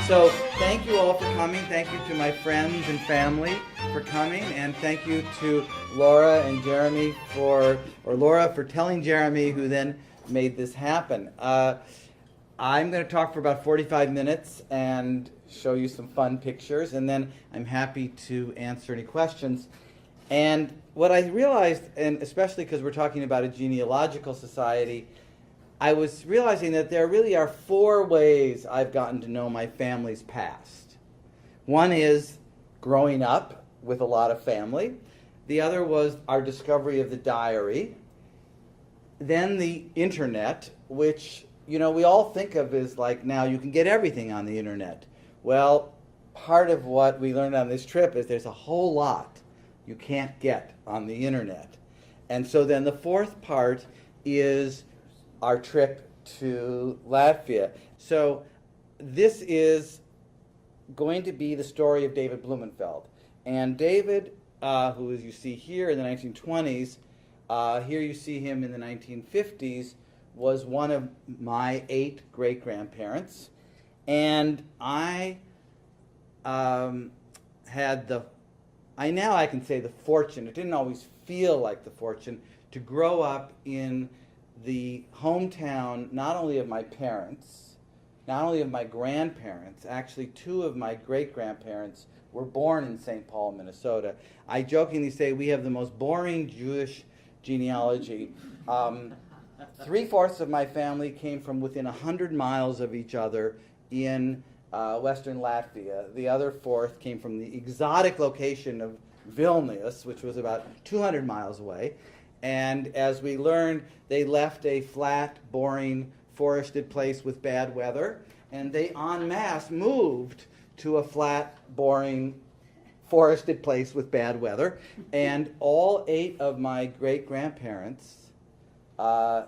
So thank you all for coming. Thank you to my friends and family for coming, and thank you to Laura and Jeremy Laura for telling Jeremy, who then made this happen. I'm going to talk for about 45 minutes and show you some fun pictures, and then I'm happy to answer any questions. And what I realized, and especially because we're talking about a genealogical society, I was realizing that there really are four ways I've gotten to know my family's past. One is growing up with a lot of family. The other was our discovery of the diary. Then the internet, which, we all think of as like now you can get everything on the internet. Well, part of what we learned on this trip is there's a whole lot you can't get on the internet. And so then the fourth part is our trip to Latvia. So this is going to be the story of David Blumenfeld. And David, who as you see here in the 1920s, here you see him in the 1950s, was one of my 8 great-grandparents. And I had I can say the fortune, it didn't always feel like the fortune, to grow up in the hometown not only of my parents, not only of my grandparents, actually 2 of my great-grandparents were born in St. Paul, Minnesota. I jokingly say we have the most boring Jewish genealogy. 3/4 of my family came from within 100 miles of each other in western Latvia. The other 4th came from the exotic location of Vilnius, which was about 200 miles away. And as we learned, they left a flat, boring, forested place with bad weather, and they en masse moved to a flat, boring, forested place with bad weather. And all 8 of my great-grandparents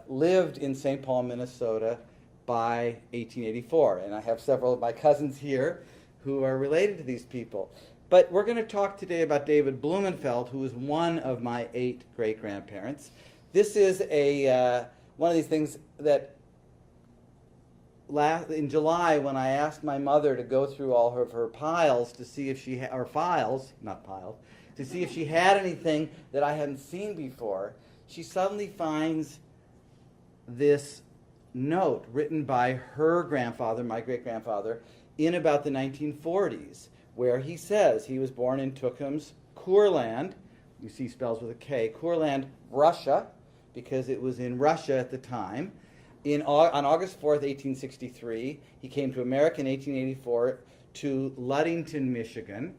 lived in St. Paul, Minnesota by 1884. And I have several of my cousins here who are related to these people. But we're going to talk today about David Blumenfeld, who is one of my 8 great-grandparents. This is one of these things that in July, when I asked my mother to go through all of her piles to see if she to see if she had anything that I hadn't seen before, she suddenly finds this note written by her grandfather, my great-grandfather, in about the 1940s, where he says he was born in Tukums, Kurland, you see spells with a K, Kurland, Russia, because it was in Russia at the time. On August 4th, 1863, he came to America in 1884 to Ludington, Michigan,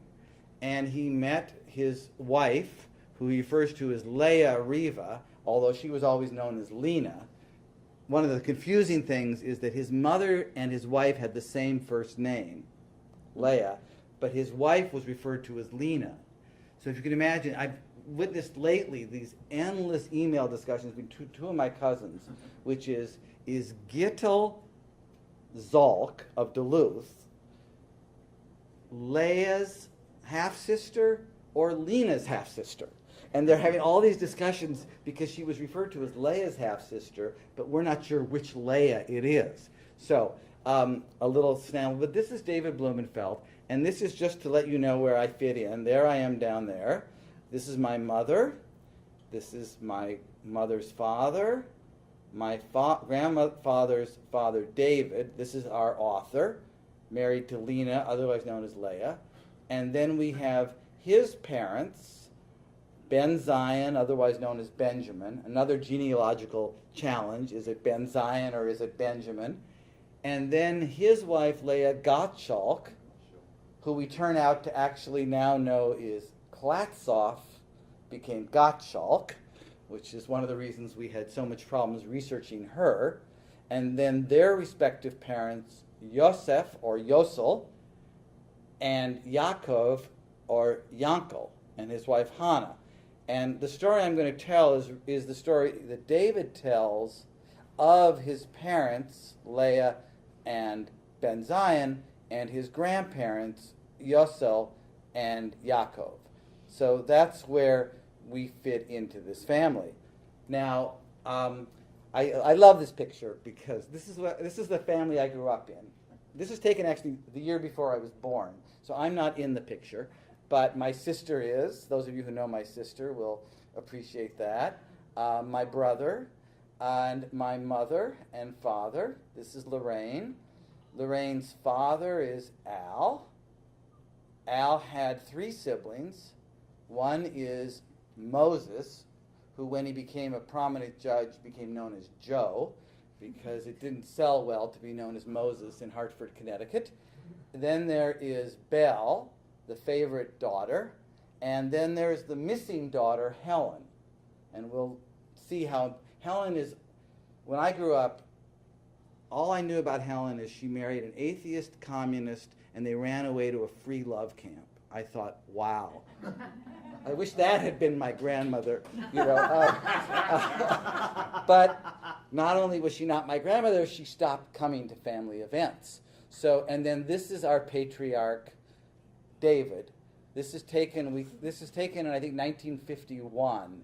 and he met his wife, who he refers to as Leah Riva, although she was always known as Lena. One of the confusing things is that his mother and his wife had the same first name, Leah, but his wife was referred to as Lena. So if you can imagine, I've witnessed lately these endless email discussions between two of my cousins, which is Gittel Zalk of Duluth Leah's half-sister or Lena's half-sister? And they're having all these discussions because she was referred to as Leah's half-sister, but we're not sure which Leah it is. So a little snail, but this is David Blumenfeld, and this is just to let you know where I fit in. There I am down there. This is my mother. This is my mother's father. My grandfather's father, David. This is our author, married to Lena, otherwise known as Leah. And then we have his parents, Ben Zion, otherwise known as Benjamin. Another genealogical challenge. Is it Ben Zion or is it Benjamin? And then his wife, Leah Gottschalk, who we turn out to actually now know is Klatzoff, became Gottschalk, which is one of the reasons we had so much problems researching her. And then their respective parents, Yosef or Yosel, and Yaakov or Yankel, and his wife Hannah. And the story I'm going to tell is the story that David tells of his parents, Leah and Ben Zion, and his grandparents, Yosel and Yaakov. So that's where we fit into this family. Now, I love this picture because this is the family I grew up in. this is taken actually the year before I was born. So I'm not in the picture, but my sister is. Those of you who know my sister will appreciate that. My brother and my mother and father. This is Lorraine. Lorraine's father is Al. Al had 3 siblings. One is Moses, who when he became a prominent judge became known as Joe, because it didn't sell well to be known as Moses in Hartford, Connecticut. Then there is Belle, the favorite daughter, and then there's the missing daughter, Helen. And we'll see how Helen is. When I grew up, all I knew about Helen is she married an atheist communist and they ran away to a free love camp. I thought, wow. I wish that had been my grandmother, you know. But not only was she not my grandmother, she stopped coming to family events. So, and then this is our patriarch, David. This is taken in, I think, 1951,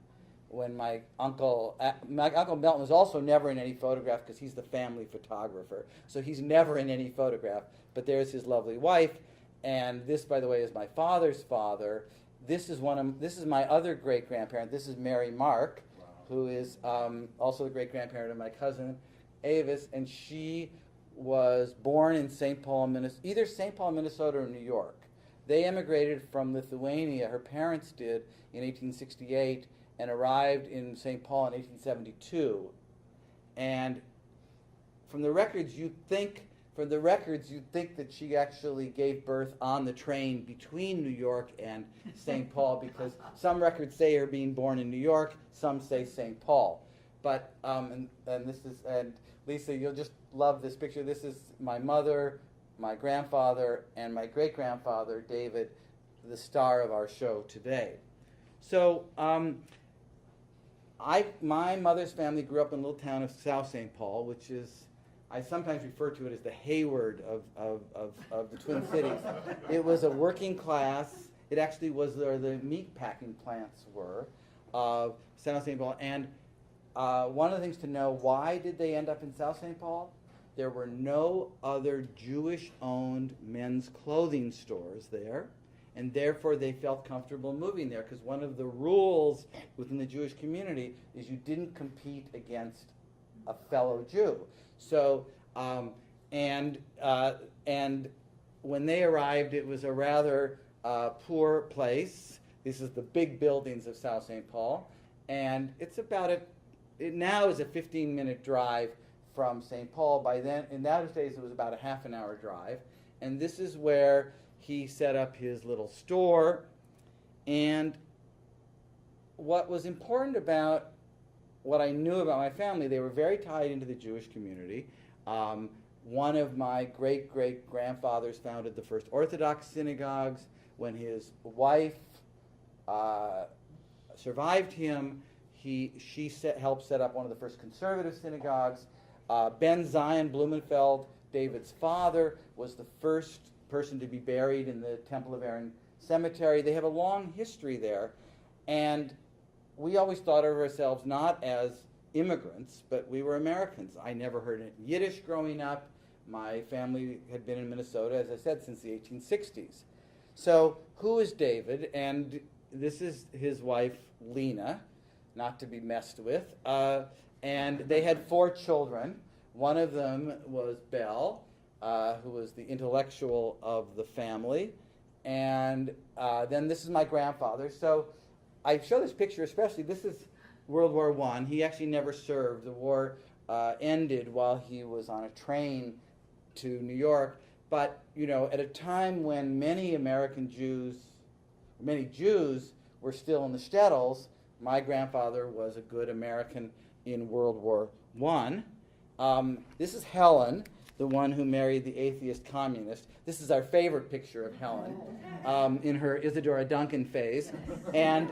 when my Uncle Melton was also never in any photograph because he's the family photographer. So he's never in any photograph. But there's his lovely wife. And this, by the way, is my father's father. This is my other great-grandparent. This is Mary Mark, wow, who is also the great-grandparent of my cousin, Avis. And she was born in St. Paul, Minnesota, either St. Paul, Minnesota, or New York. They emigrated from Lithuania, her parents did, in 1868, and arrived in St. Paul in 1872. And from the records, you'd think that she actually gave birth on the train between New York and St. Paul, because some records say her being born in New York, some say St. Paul. But and Lisa, you'll just love this picture. This is my mother, my grandfather, and my great-grandfather, David, the star of our show today. So my mother's family grew up in a little town of South St. Paul, which is, I sometimes refer to it as the Hayward of the Twin Cities. It was a working class. It actually was where the meat packing plants were of South St. Paul. And one of the things to know, why did they end up in South St. Paul? There were no other Jewish-owned men's clothing stores there, and therefore they felt comfortable moving there, because one of the rules within the Jewish community is you didn't compete against a fellow Jew. So, and when they arrived, it was a rather poor place. This is the big buildings of South St. Paul, and it's about it now is a 15-minute drive from St. Paul. By then, in those days, it was about a half an hour drive, and this is where he set up his little store. And what was important about what I knew about my family, they were very tied into the Jewish community. One of my great-great-grandfathers founded the first Orthodox synagogues. When his wife survived him, she helped set up one of the first conservative synagogues. Ben Zion Blumenfeld, David's father, was the first person to be buried in the Temple of Aaron Cemetery. They have a long history there. And we always thought of ourselves not as immigrants, but we were Americans. I never heard Yiddish growing up. My family had been in Minnesota, as I said, since the 1860s. So who is David? And this is his wife, Lena, not to be messed with. And they had 4 children. One of them was Belle, who was the intellectual of the family. And then this is my grandfather. So I show this picture especially. This is World War I. He actually never served. The war ended while he was on a train to New York. But, you know, at a time when many Jews were still in the shtetls, my grandfather was a good American in World War I. This is Helen, the one who married the atheist communist. This is our favorite picture of Helen in her Isadora Duncan phase. And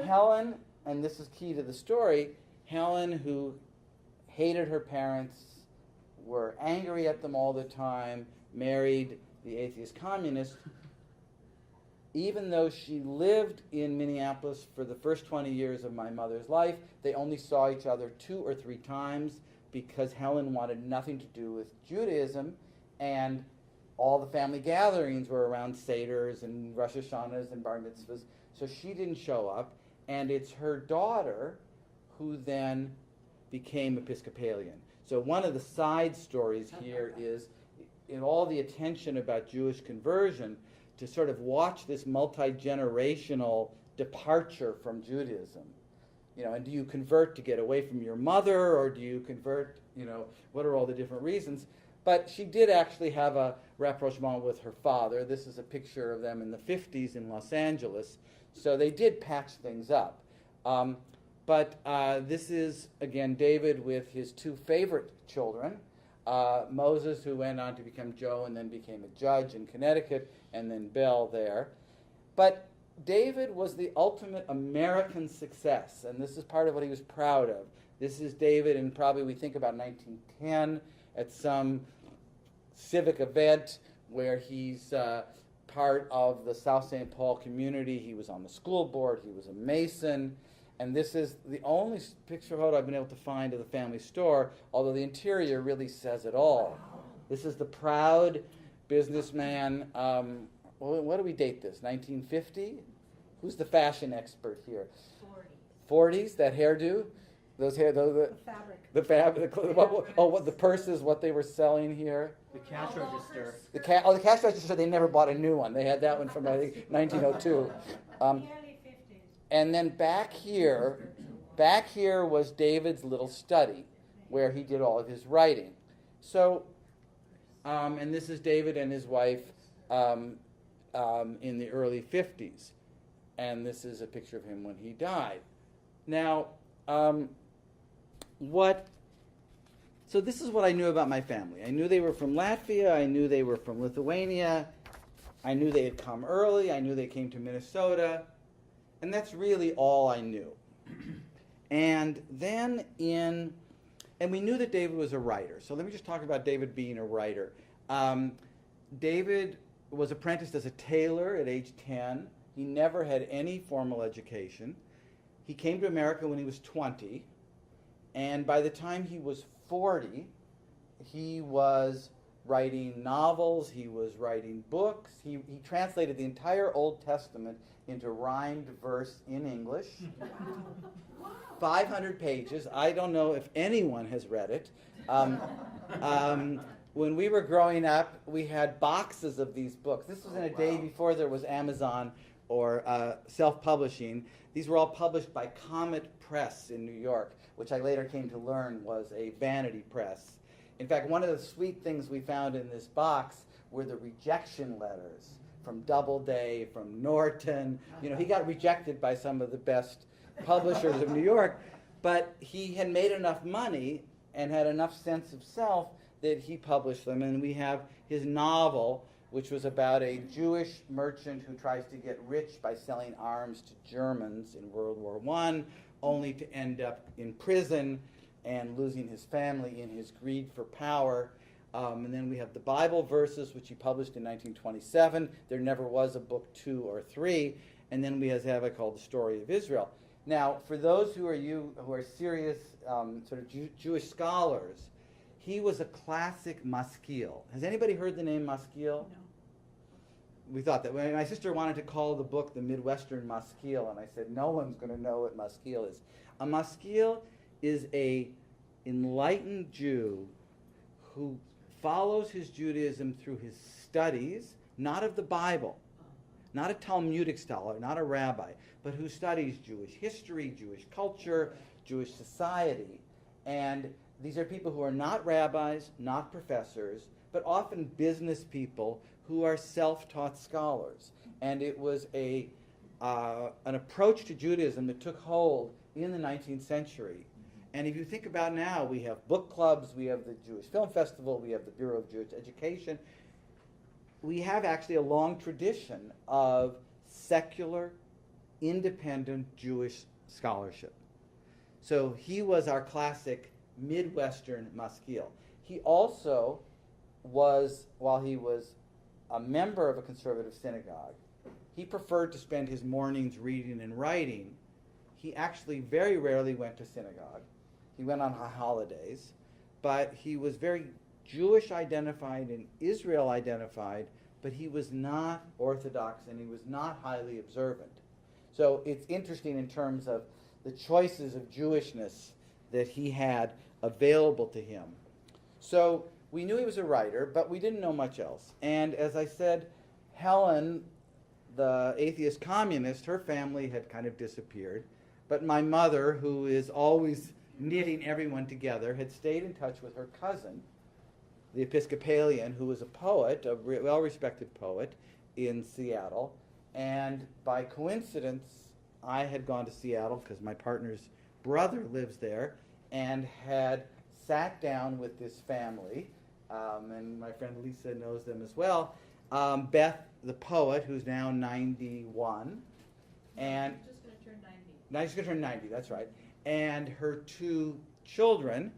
Helen, and this is key to the story, Helen, who hated her parents, were angry at them all the time, married the atheist communist. Even though she lived in Minneapolis for the first 20 years of my mother's life, they only saw each other 2 or 3 times because Helen wanted nothing to do with Judaism, and all the family gatherings were around Seders and Rosh Hashanahs and Bar Mitzvahs, so she didn't show up, and it's her daughter who then became Episcopalian. So one of the side stories here is, in all the attention about Jewish conversion, to sort of watch this multi-generational departure from Judaism. And do you convert to get away from your mother, or do you convert, what are all the different reasons? But she did actually have a rapprochement with her father. This is a picture of them in the 50s in Los Angeles. So they did patch things up. But this is, again, David with his two favorite children, Moses, who went on to become Joe and then became a judge in Connecticut, and then Belle there. But David was the ultimate American success, and this is part of what he was proud of. This is David, and probably we think about 1910 at some civic event where he's part of the South St. Paul community. He was on the school board. He was a Mason. And this is the only picture photo I've been able to find of the family store, although the interior really says it all. This is the proud businessman. What do we date this? 1950? Who's the fashion expert here? 40s, that hairdo? Those hair, the fabric. What the purses, what they were selling here. The cash register. The cash register. They never bought a new one. They had that one from I think 1902. And then back here was David's little study, where he did all of his writing. So, and this is David and his wife in the early 50s, and this is a picture of him when he died. Now. So this is what I knew about my family. I knew they were from Latvia. I knew they were from Lithuania. I knew they had come early. I knew they came to Minnesota. And that's really all I knew. And then and we knew that David was a writer. So let me just talk about David being a writer. David was apprenticed as a tailor at age 10. He never had any formal education. He came to America when he was 20. And by the time he was 40, he was writing novels, he was writing books. He translated the entire Old Testament into rhymed verse in English. 500 pages. I don't know if anyone has read it. When we were growing up, we had boxes of these books. This was in a day before there was Amazon or self-publishing. These were all published by Comet Press in New York, which I later came to learn was a vanity press. In fact, one of the sweet things we found in this box were the rejection letters from Doubleday, from Norton. He got rejected by some of the best publishers of New York, but he had made enough money and had enough sense of self that he published them. And we have his novel, which was about a Jewish merchant who tries to get rich by selling arms to Germans in World War I, only to end up in prison and losing his family in his greed for power. And then we have the Bible verses, which he published in 1927. There never was a book 2 or 3. And then we have a called The Story of Israel. Now, for those who are serious sort of Jewish scholars, he was a classic maskil. Has anybody heard the name maskil? No. We thought that. My sister wanted to call the book the Midwestern Maskil, and I said, no one's going to know what maskil is. A maskil is a enlightened Jew who follows his Judaism through his studies, not of the Bible, not a Talmudic scholar, not a rabbi, but who studies Jewish history, Jewish culture, Jewish society. And these are people who are not rabbis, not professors, but often business people who are self-taught scholars. And it was an approach to Judaism that took hold in the 19th century. And if you think about now, we have book clubs, we have the Jewish Film Festival, we have the Bureau of Jewish Education. We have actually a long tradition of secular, independent Jewish scholarship. So he was our classic Midwestern maskil. He also was, while he was a member of a conservative synagogue, he preferred to spend his mornings reading and writing. He actually very rarely went to synagogue. He went on holidays, but he was very Jewish identified and Israel identified, but he was not Orthodox and he was not highly observant. So it's interesting in terms of the choices of Jewishness that he had available to him. So we knew he was a writer, but we didn't know much else. And as I said, Helen, the atheist communist, her family had kind of disappeared. But my mother, who is always knitting everyone together, had stayed in touch with her cousin, the Episcopalian, who was a poet, a well-respected poet in Seattle. And by coincidence, I had gone to Seattle because my partner's brother lives there, and had sat down with this family, and my friend Lisa knows them as well. Beth, the poet, who's now 91, and Just going to turn 90. now she's going to turn 90, that's right, and her two children,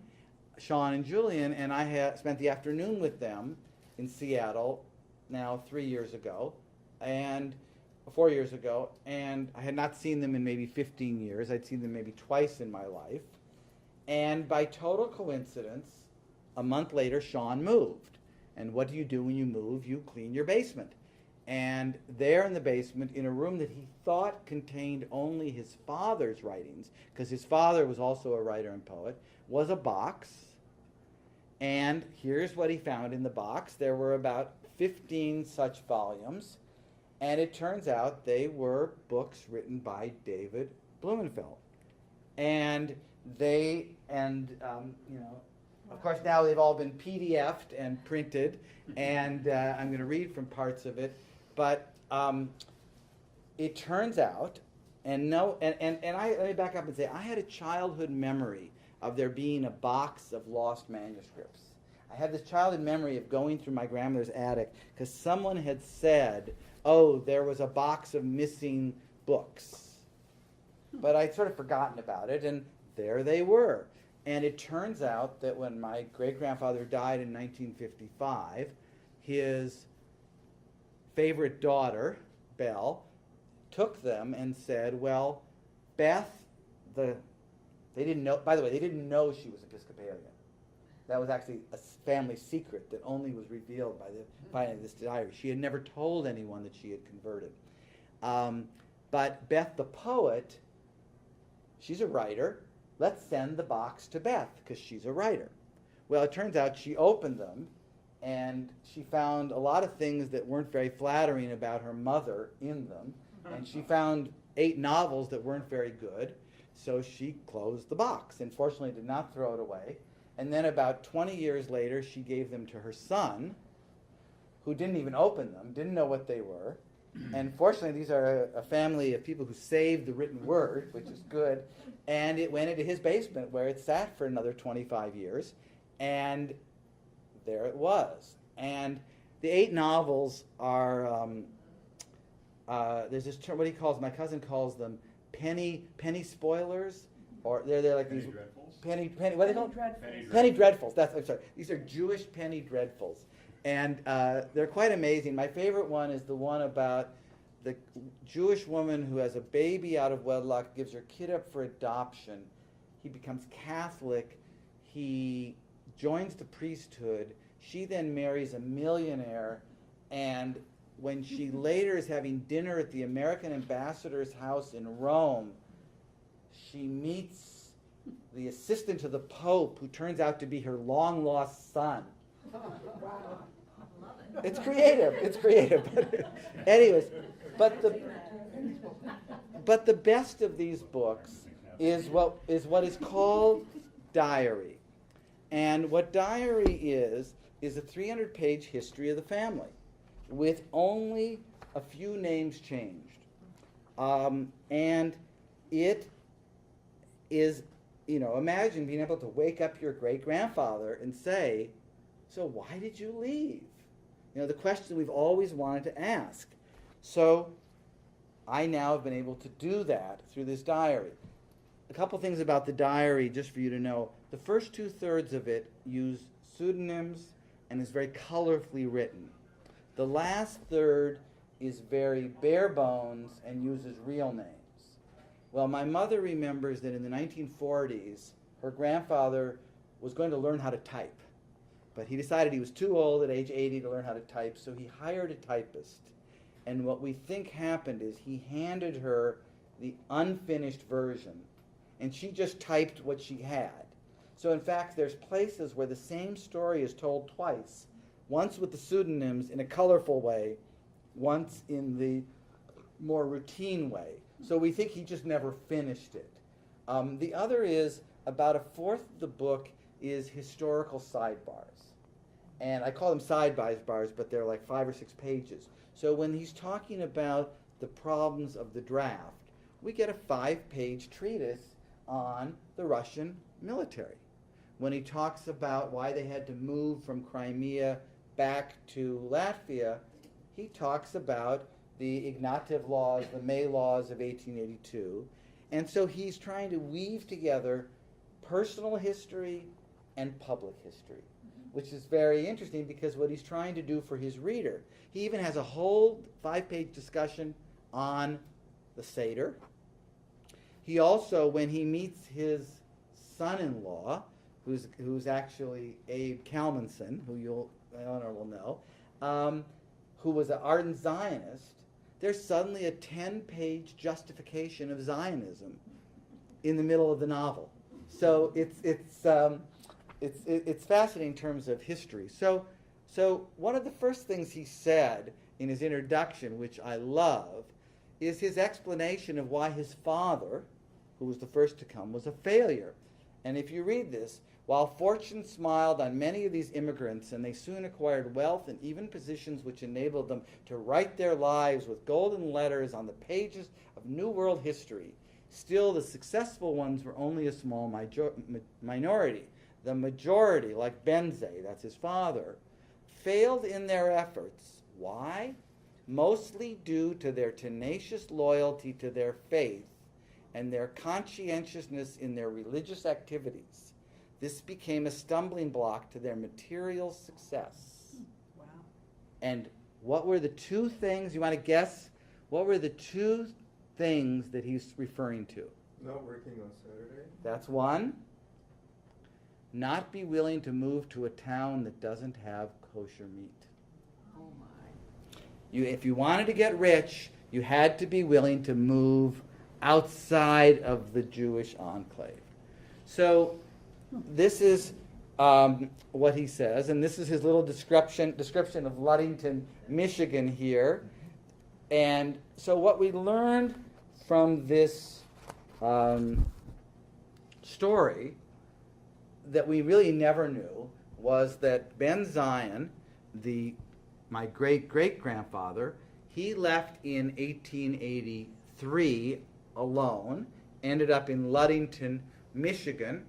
Sean and Julian, and I had spent the afternoon with them in Seattle now 3 years ago, and 4 years ago, and I had not seen them in maybe 15 years. I'd seen them maybe twice in my life. And by total coincidence, a month later, Sean moved. And what do you do when you move? You clean your basement. And there in the basement, in a room that he thought contained only his father's writings, because his father was also a writer and poet, was a box. And here's what he found in the box. There were about 15 such volumes. And it turns out they were books written by David Blumenfeld. And of course now they've all been PDF'd and printed, and I'm going to read from parts of it. But it turns out, let me back up and say, I had a childhood memory of there being a box of lost manuscripts. I had this childhood memory of going through my grandmother's attic because someone had said, oh, there was a box of missing books. But I'd sort of forgotten about it, and there they were. And it turns out that when my great-grandfather died in 1955, his favorite daughter, Belle, took them and said, well, Beth, they didn't know, by the way, they didn't know she was Episcopalian. That was actually a family secret that only was revealed by the finding of this diary. She had never told anyone that she had converted. But Beth the poet, she's a writer. Let's send the box to Beth because she's a writer. Well, it turns out she opened them and she found a lot of things that weren't very flattering about her mother in them. And she found 8 novels that weren't very good. So she closed the box and fortunately did not throw it away. And then about 20 years later, she gave them to her son, who didn't even open them, didn't know what they were. And fortunately, these are a family of people who saved the written word, which is good. And it went into his basement where it sat for another 25 years. And there it was. And the 8 novels are, there's this term, my cousin calls them penny spoilers. Or they're like these penny what are they called? Penny dreadfuls. I'm sorry. These are Jewish penny dreadfuls, and they're quite amazing. My favorite one is the one about the Jewish woman who has a baby out of wedlock, gives her kid up for adoption. He becomes Catholic. He joins the priesthood. She then marries a millionaire, and when she later is having dinner at the American ambassador's house in Rome, she meets the assistant to the Pope, who turns out to be her long-lost son. Wow. It's creative. Anyways, but the best of these books is what is called diary. And what diary is a 300-page history of the family with only a few names changed. And it is, imagine being able to wake up your great-grandfather and say, so why did you leave? The question we've always wanted to ask. So I now have been able to do that through this diary. A couple things about the diary, just for you to know. The first 2/3 of it use pseudonyms and is very colorfully written. The last third is very bare bones and uses real names. Well, my mother remembers that in the 1940s, her grandfather was going to learn how to type. But he decided he was too old at age 80 to learn how to type, so he hired a typist. And what we think happened is he handed her the unfinished version, and she just typed what she had. So in fact, there's places where the same story is told twice, once with the pseudonyms in a colorful way, once in the more routine way. So we think he just never finished it. The other is about a fourth of the book is historical sidebars. And I call them sidebars, but they're like 5 or 6 pages. So when he's talking about the problems of the draft, we get a 5-page treatise on the Russian military. When he talks about why they had to move from Crimea back to Latvia, he talks about the Ignatiev laws, the May laws of 1882. And so he's trying to weave together personal history and public history, which is very interesting because what he's trying to do for his reader, he even has a whole 5-page discussion on the Seder. He also, when he meets his son-in-law, who's actually Abe Kalmanson, who Eleanor will know, who was an ardent Zionist, there's suddenly a 10-page justification of Zionism in the middle of the novel. So it's fascinating in terms of history. So one of the first things he said in his introduction, which I love, is his explanation of why his father, who was the first to come, was a failure. And if you read this, while fortune smiled on many of these immigrants and they soon acquired wealth and even positions which enabled them to write their lives with golden letters on the pages of New World history, still the successful ones were only a small minority. The majority, like Benze, that's his father, failed in their efforts. Why? Mostly due to their tenacious loyalty to their faith and their conscientiousness in their religious activities. This became a stumbling block to their material success. Wow. And what were the 2 things, you want to guess? What were the 2 things that he's referring to? Not working on Saturday. That's one. Not be willing to move to a town that doesn't have kosher meat. Oh my. If you wanted to get rich, you had to be willing to move outside of the Jewish enclave. So this is what he says, and this is his little description of Ludington, Michigan here. And so what we learned from this story that we really never knew was that Ben Zion, my great-great-grandfather, he left in 1883 alone, ended up in Ludington, Michigan,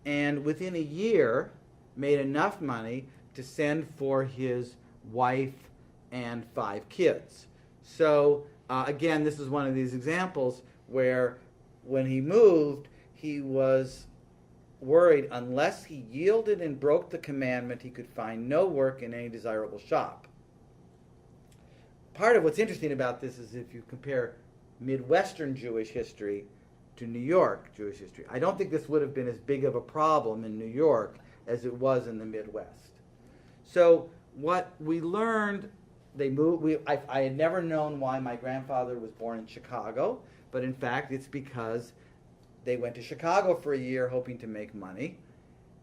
and within a year made enough money to send for his wife and 5 kids. So again, this is one of these examples where when he moved, he was worried unless he yielded and broke the commandment, he could find no work in any desirable shop. Part of what's interesting about this is if you compare Midwestern Jewish history to New York Jewish history, I don't think this would have been as big of a problem in New York as it was in the Midwest. So what we learned, they moved. I had never known why my grandfather was born in Chicago, but in fact it's because they went to Chicago for a year hoping to make money.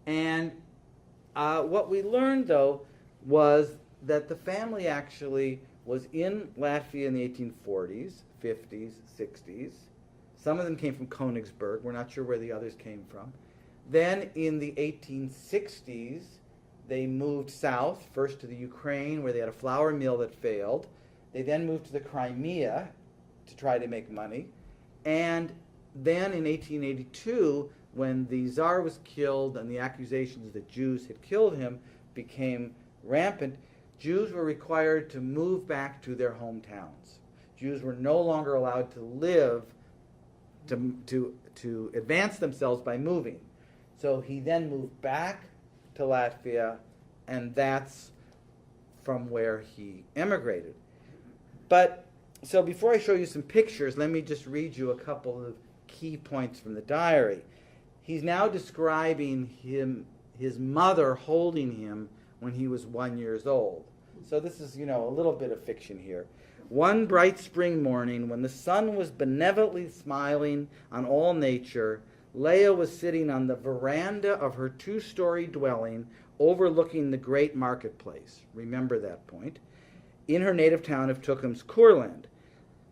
And what we learned, though, was that the family actually was in Latvia in the 1840s, 50s, 60s. Some of them came from Königsberg. We're not sure where the others came from. Then in the 1860s, they moved south, first to the Ukraine, where they had a flour mill that failed. They then moved to the Crimea to try to make money. And then in 1882, when the Tsar was killed and the accusations that Jews had killed him became rampant, Jews were required to move back to their hometowns. Jews were no longer allowed to live, to advance themselves by moving. So he then moved back to Latvia, and that's from where he emigrated. But, so before I show you some pictures, let me just read you a couple of key points from the diary. He's now describing his mother holding him when he was 1 year old. So this is, a little bit of fiction here. One bright spring morning, when the sun was benevolently smiling on all nature, Leah was sitting on the veranda of her 2-story dwelling overlooking the great marketplace. Remember that point. In her native town of Tukums, Kurland.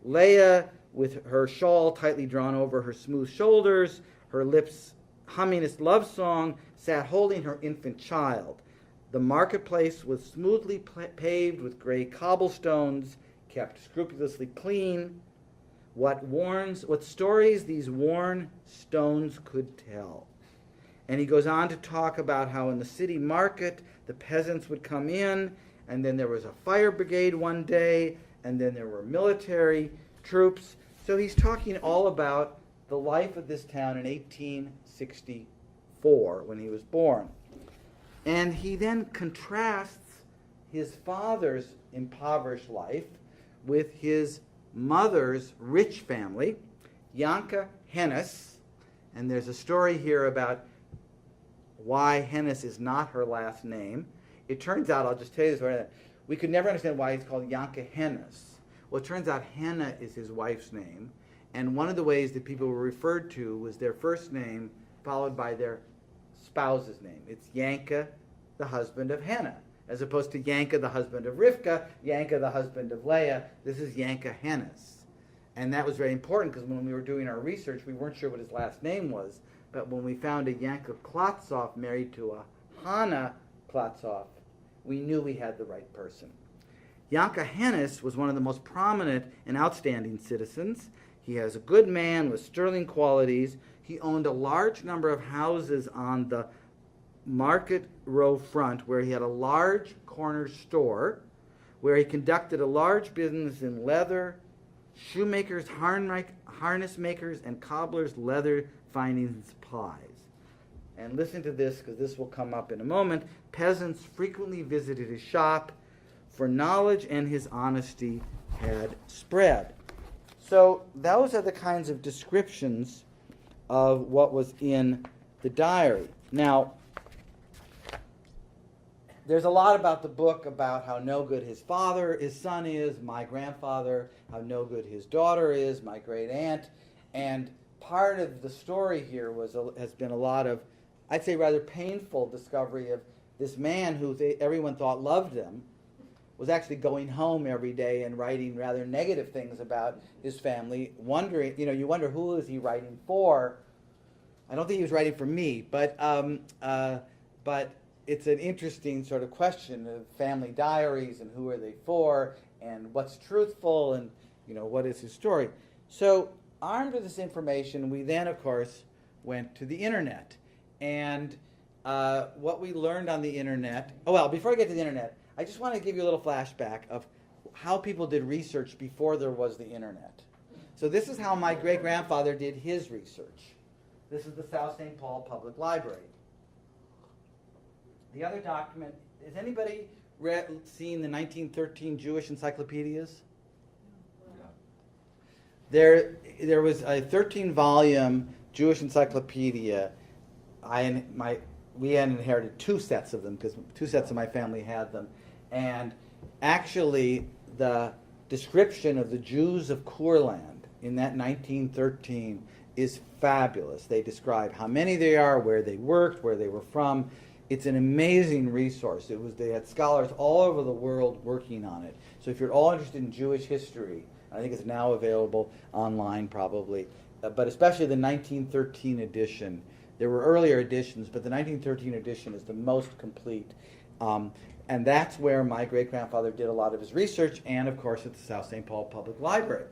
Leah, with her shawl tightly drawn over her smooth shoulders, her lips humming a love song, sat holding her infant child. The marketplace was smoothly paved with gray cobblestones, kept scrupulously clean. What stories these worn stones could tell. And he goes on to talk about how in the city market the peasants would come in, and then there was a fire brigade one day, and then there were military troops. So he's talking all about the life of this town in 1864 when he was born. And he then contrasts his father's impoverished life with his mother's rich family, Janka Hennes. And there's a story here about why Hennes is not her last name. It turns out, I'll just tell you this, we could never understand why he's called Janka Hennes. Well, it turns out Henna is his wife's name, and one of the ways that people were referred to was their first name followed by their spouse's name. It's Yanka, the husband of Henna, as opposed to Yanka, the husband of Rivka, Yanka, the husband of Leah. This is Janka Hennes. And that was very important because when we were doing our research, we weren't sure what his last name was. But when we found a Yanka Klotzov married to a Hanna Klotzov, we knew we had the right person. Janka Hennes was one of the most prominent and outstanding citizens. He was a good man with sterling qualities. He owned a large number of houses on the Market Row front where he had a large corner store, where he conducted a large business in leather, shoemakers, harness makers, and cobblers' leather findings and supplies. And listen to this, because this will come up in a moment. Peasants frequently visited his shop, for knowledge and his honesty had spread. So those are the kinds of descriptions of what was in the diary. Now, there's a lot about the book about how no good his son is, my grandfather, how no good his daughter is, my great aunt, and part of the story here has been a lot of, I'd say, rather painful discovery of this man who everyone thought loved him, was actually going home every day and writing rather negative things about his family, wondering, you wonder who is he writing for. I don't think he was writing for me, but it's an interesting sort of question of family diaries and who are they for and what's truthful and, what is his story. So armed with this information, we then, of course, went to the internet. And what we learned on the internet, before I get to the internet, I just want to give you a little flashback of how people did research before there was the internet. So this is how my great-grandfather did his research. This is the South St. Paul Public Library. The other document, has anybody seen the 1913 Jewish encyclopedias? There was a 13-volume Jewish encyclopedia. We had inherited 2 sets of them because 2 sets of my family had them. And actually, the description of the Jews of Kurland in that 1913 is fabulous. They describe how many they are, where they worked, where they were from. It's an amazing resource. They had scholars all over the world working on it. So if you're at all interested in Jewish history, I think it's now available online probably, but especially the 1913 edition. There were earlier editions, but the 1913 edition is the most complete. And that's where my great-grandfather did a lot of his research, and of course at the South St. Paul Public Library.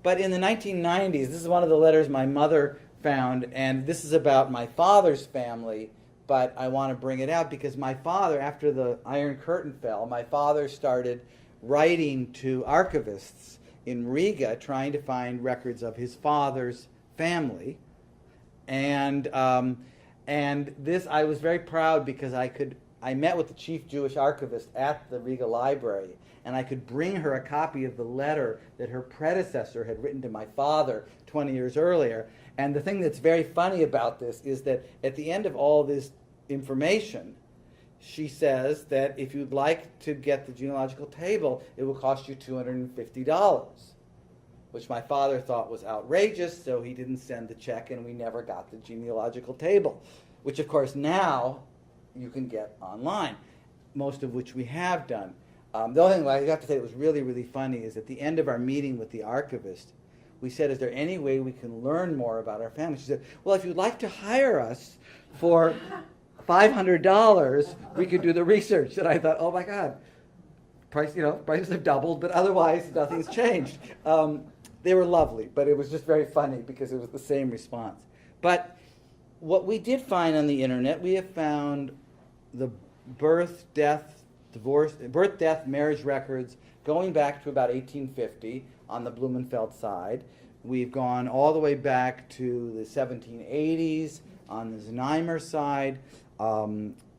But in the 1990s, this is one of the letters my mother found, and this is about my father's family, but I want to bring it out because my father, after the Iron Curtain fell, my father started writing to archivists in Riga trying to find records of his father's family. And this, I was very proud because I met with the chief Jewish archivist at the Riga Library, and I could bring her a copy of the letter that her predecessor had written to my father 20 years earlier. And the thing that's very funny about this is that at the end of all this information, she says that if you'd like to get the genealogical table, it will cost you $250, which my father thought was outrageous, so he didn't send the check, and we never got the genealogical table, which of course now you can get online, most of which we have done. The only thing I have to say that was really, really funny is at the end of our meeting with the archivist, we said, is there any way we can learn more about our family? She said, well, if you'd like to hire us for $500, we could do the research. And I thought, oh my God, prices have doubled, but otherwise nothing's changed. They were lovely, but it was just very funny because it was the same response. But what we did find on the internet, we have found the birth, death, marriage records going back to about 1850 on the Blumenfeld side. We've gone all the way back to the 1780s on the Znaimer side.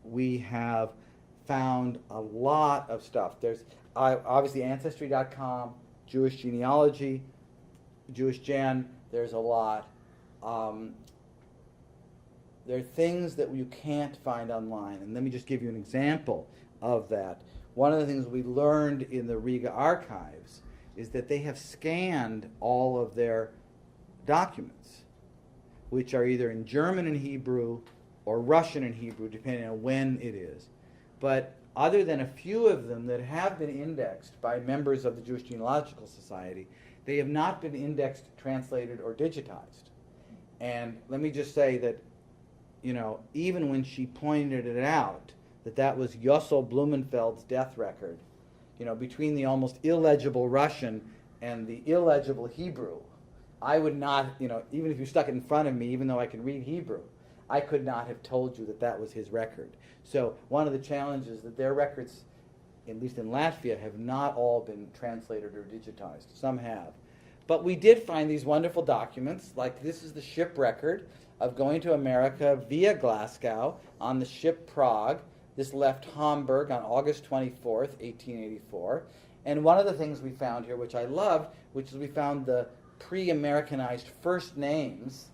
We have found a lot of stuff. There's obviously Ancestry.com, Jewish genealogy, Jewish Gen, there's a lot. There are things that you can't find online, and let me just give you an example of that. One of the things we learned in the Riga archives is that they have scanned all of their documents, which are either in German and Hebrew or Russian and Hebrew, depending on when it is. But other than a few of them that have been indexed by members of the Jewish Genealogical Society, they have not been indexed, translated, or digitized. And let me just say that, even when she pointed it out, that was Yossel Blumenfeld's death record, between the almost illegible Russian and the illegible Hebrew, I would not, even if you stuck it in front of me, even though I can read Hebrew, I could not have told you that was his record. So one of the challenges that their records, at least in Latvia, have not all been translated or digitized. Some have. But we did find these wonderful documents, like this is the ship record of going to America via Glasgow on the ship Prague. This left Hamburg on August 24th, 1884. And one of the things we found here, which I loved, which is we found the pre-Americanized first names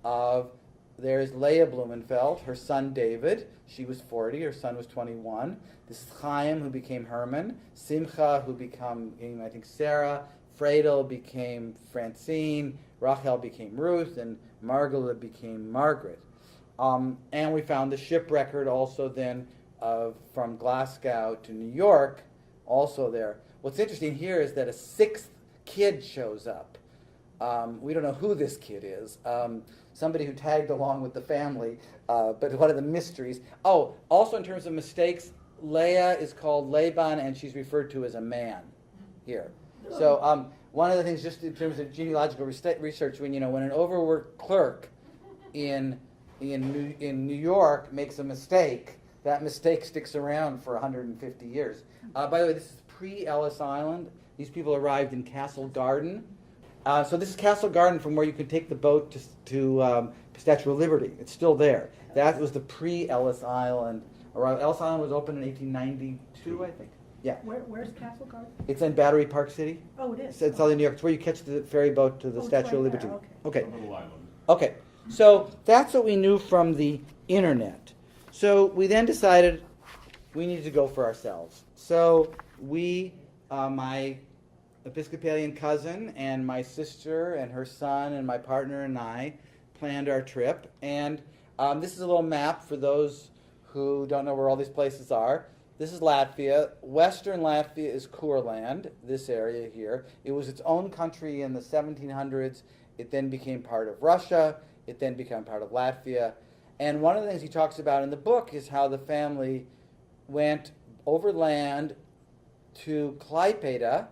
of, there's Leah Blumenfeld, her son David, she was 40, her son was 21. This is Chaim, who became Herman, Simcha, who became, I think, Sarah, Fredel became Francine, Rachel became Ruth, and Margaret became Margaret. And we found the ship record also then from Glasgow to New York, also there. What's interesting here is that a sixth kid shows up. We don't know who this kid is. Somebody who tagged along with the family, but one of the mysteries. Oh, also in terms of mistakes, Leah is called Laban, and she's referred to as a man here. So one of the things, just in terms of genealogical research, when an overworked clerk in New York makes a mistake, that mistake sticks around for 150 years. By the way, this is pre-Ellis Island. These people arrived in Castle Garden. So this is Castle Garden, from where you could take the boat to Statue of Liberty. It's still there. That was the pre-Ellis Island. Ellis Island was opened in 1892, I think. Yeah. Where's Castle Garden? It's in Battery Park City. Oh, it is. It's southern New York. It's where you catch the ferry boat to the Statue of right Liberty. there. Okay. A little island. Okay. So that's what we knew from the internet. So we then decided we needed to go for ourselves. So we, my Episcopalian cousin and my sister and her son and my partner and I planned our trip. And this is a little map for those who don't know where all these places are. This is Latvia. Western Latvia is Courland, this area here. It was its own country in the 1700s. It then became part of Russia. It then became part of Latvia. And one of the things he talks about in the book is how the family went overland to Klaipėda,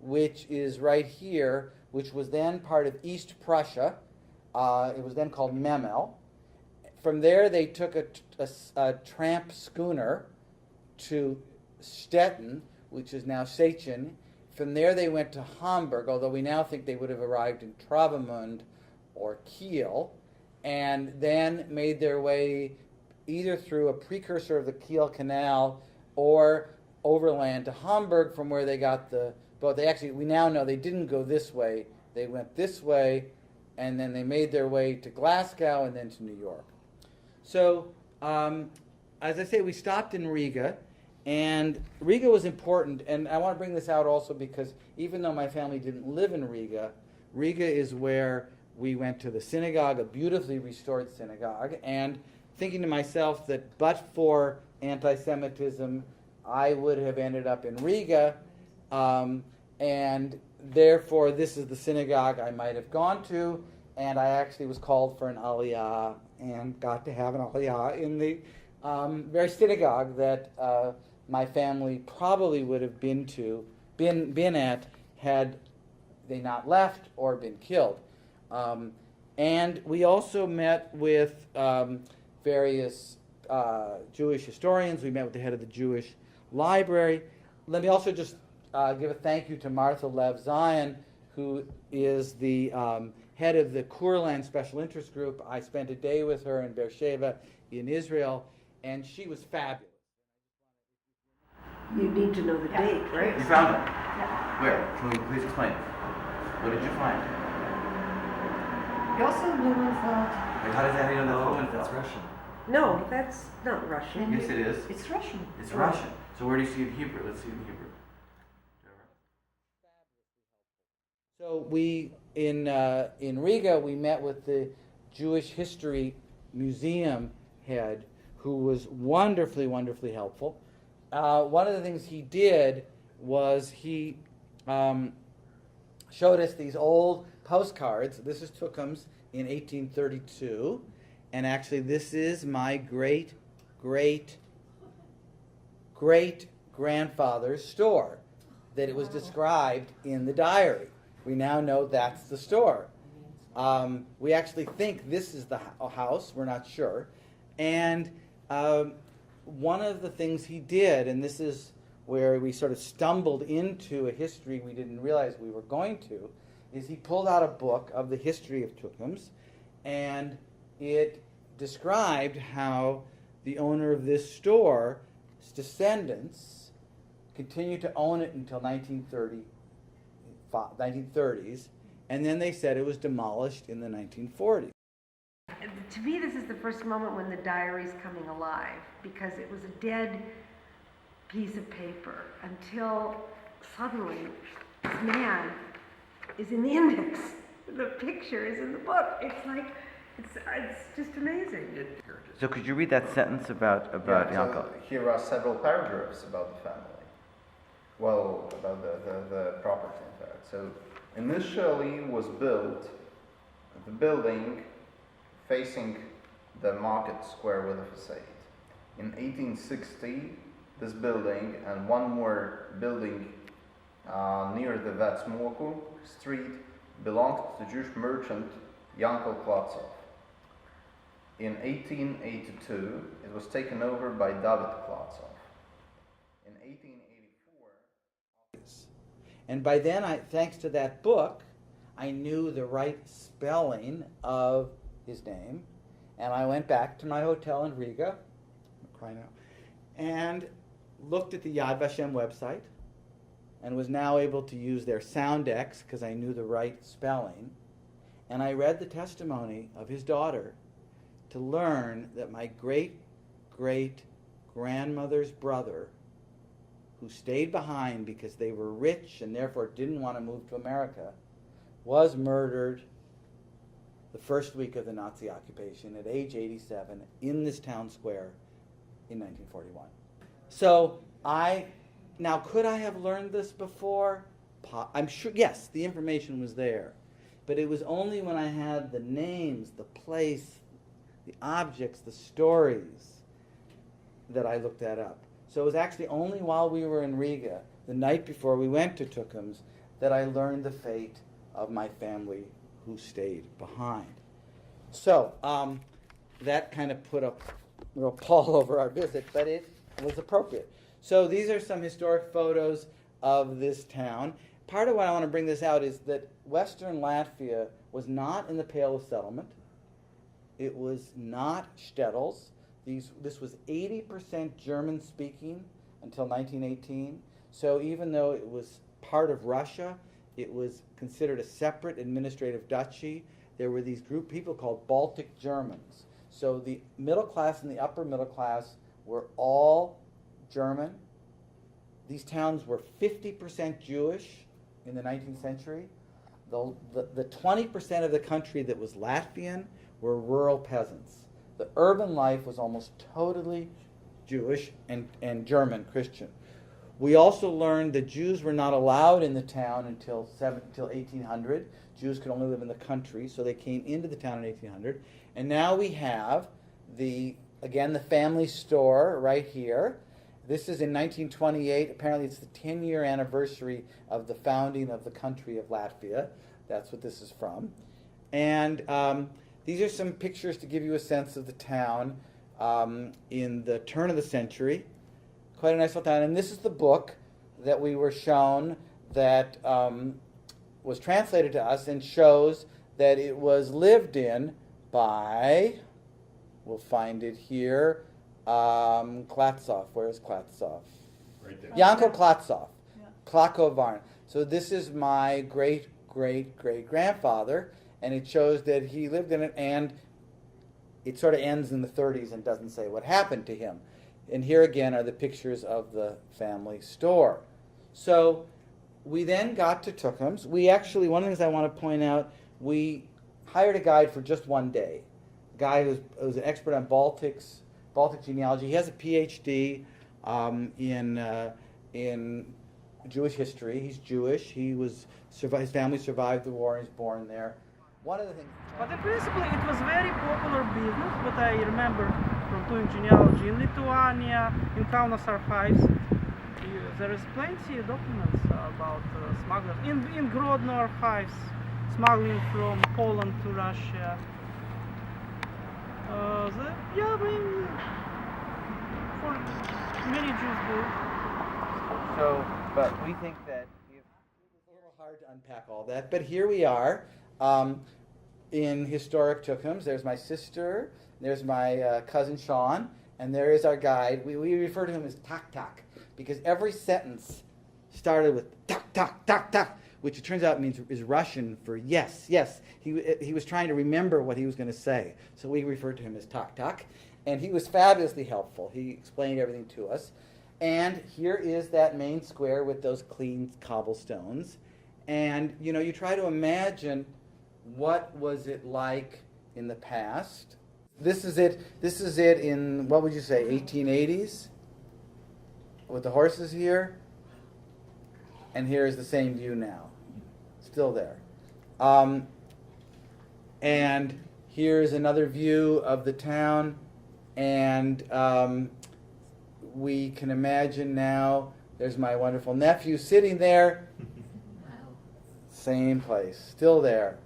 which is right here, which was then part of East Prussia. It was then called Memel. From there, they took a tramp schooner to Stettin, which is now Seychen. From there, they went to Hamburg, although we now think they would have arrived in Travemünde or Kiel, and then made their way either through a precursor of the Kiel Canal or overland to Hamburg, from where they got the boat. We now know they didn't go this way. They went this way, and then they made their way to Glasgow and then to New York. So as I say, we stopped in Riga, and Riga was important. And I want to bring this out also because even though my family didn't live in Riga, Riga is where we went to the synagogue, a beautifully restored synagogue, and thinking to myself that but for anti-Semitism, I would have ended up in Riga, and therefore this is the synagogue I might have gone to, and I actually was called for an aliyah and got to have an aliyah in the very synagogue that my family probably would have been at had they not left or been killed. And we also met with various Jewish historians. We met with the head of the Jewish Library. Let me also just give a thank you to Martha Lev Zion, who is the head of the Kurland Special Interest Group. I spent a day with her in Beersheba in Israel, and she was fabulous. You need to know the date, right? You found it? Yeah. Where? Can we please explain? What did you find? David Blumenfeld. Like, how does that even know that That's Russian? No, that's not Russian. Yes, it is. It's Russian. It's Russian. So where do you see it in Hebrew? Let's see it in Hebrew. So we in Riga we met with the Jewish History Museum head, who was wonderfully helpful. One of the things he did was he showed us these old postcards. This is Tukums in 1832, and actually this is my great grandfather's store that it was described in the diary. We now know that's the store. We actually think this is the house. We're not sure. And one of the things he did, and this is where we sort of stumbled into a history we didn't realize we were going to, is he pulled out a book of the history of Tukums, and it described how the owner of this store's descendants continued to own it until 1930s, and then they said it was demolished in the 1940s. To me, this is the first moment when the diary's coming alive, because it was a dead piece of paper until suddenly this man is in the index. The picture is in the book. It's like, it's just amazing. So could you read that sentence about Yankel? So here are several paragraphs about the family. Well, about the property, in fact. So initially was built the building facing the market square with a facade. In 1860, this building and one more building near the Vatsmoku street belonged to the Jewish merchant Yankel Klatsov. In 1882, it was taken over by David Klatsov. In 1884... And by then, thanks to that book, I knew the right spelling of his name, and I went back to my hotel in Riga, I'm crying out, and looked at the Yad Vashem website, and was now able to use their Soundex because I knew the right spelling, and I read the testimony of his daughter to learn that my great-great-grandmother's brother, who stayed behind because they were rich and therefore didn't want to move to America, was murdered the first week of the Nazi occupation at age 87 in this town square in 1941. So now could I have learned this before? I'm sure, yes, the information was there. But it was only when I had the names, the place, the objects, the stories that I looked that up. So it was actually only while we were in Riga, the night before we went to Tukums, that I learned the fate of my family who stayed behind. So that kind of put a little pall over our visit, but it was appropriate. So these are some historic photos of this town. Part of why I want to bring this out is that Western Latvia was not in the Pale of Settlement. It was not shtetls. This was 80% German-speaking until 1918. So even though it was part of Russia, it was considered a separate administrative duchy. There were these people called Baltic Germans. So the middle class and the upper middle class were all German. These towns were 50% Jewish in the 19th century. The 20% of the country that was Latvian were rural peasants. The urban life was almost totally Jewish and German Christian. We also learned that Jews were not allowed in the town until 1800. Jews could only live in the country, so they came into the town in 1800. And now we have the family store right here. This is in 1928. Apparently it's the 10-year anniversary of the founding of the country of Latvia. That's what this is from. And these are some pictures to give you a sense of the town in the turn of the century. Quite a nice little town. And this is the book that we were shown that was translated to us and shows that it was lived in by, we'll find it here, Klatsov. Where's Klatsov? Right there. Janko Klatsov. Yeah. Klakovarn. So this is my great-great-great-grandfather, and it shows that he lived in it, and it sort of ends in the 30s and doesn't say what happened to him. And here again are the pictures of the family store. So we then got to Tukums. We actually, one of the things I want to point out, we hired a guide for just one day. A guy who was an expert on Baltic genealogy. He has a PhD in Jewish history. He's Jewish. His family survived the war and he's born there. One of the things. But in principle, it was very popular business, what I remember from doing genealogy in Lithuania, in Kaunas archives. There is plenty of documents about smugglers. In Grodno archives, smuggling from Poland to Russia. For many Jews do. So, but we think that it's a little hard to unpack all that. But here we are. In historic Tukums. There's my sister, there's my cousin Sean, and there is our guide. We refer to him as Tak Tak, because every sentence started with Tak Tak Tak Tak, which it turns out is Russian for yes, yes. He was trying to remember what he was going to say, so we referred to him as Tak Tak, and he was fabulously helpful. He explained everything to us. And here is that main square with those clean cobblestones, and you try to imagine what was it like in the past. This is it in, what would you say, 1880s? With the horses here. And here is the same view now. Still there. And here's another view of the town. And we can imagine now, there's my wonderful nephew sitting there. Same place, still there.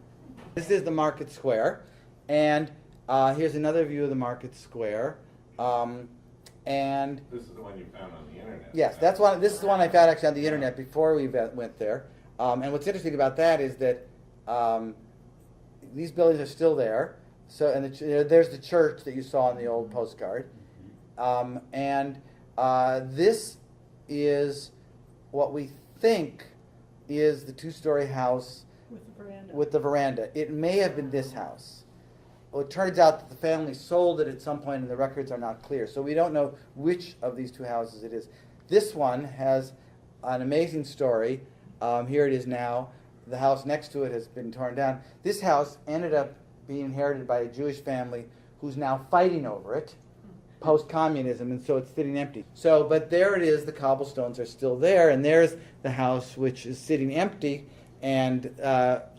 This is the market square, and here's another view of the market square. And this is the one you found on the internet. Yes, that's one. This is the one I found actually on the internet before we went there. And what's interesting about that is that these buildings are still there. So, and there's the church that you saw on the old postcard. And this is what we think is the two-story house with the veranda. It may have been this house. Well, it turns out that the family sold it at some point and the records are not clear. So we don't know which of these two houses it is. This one has an amazing story. Here it is now. The house next to it has been torn down. This house ended up being inherited by a Jewish family who's now fighting over it, post-communism, and so it's sitting empty. So, but there it is, the cobblestones are still there, and there's the house which is sitting empty, and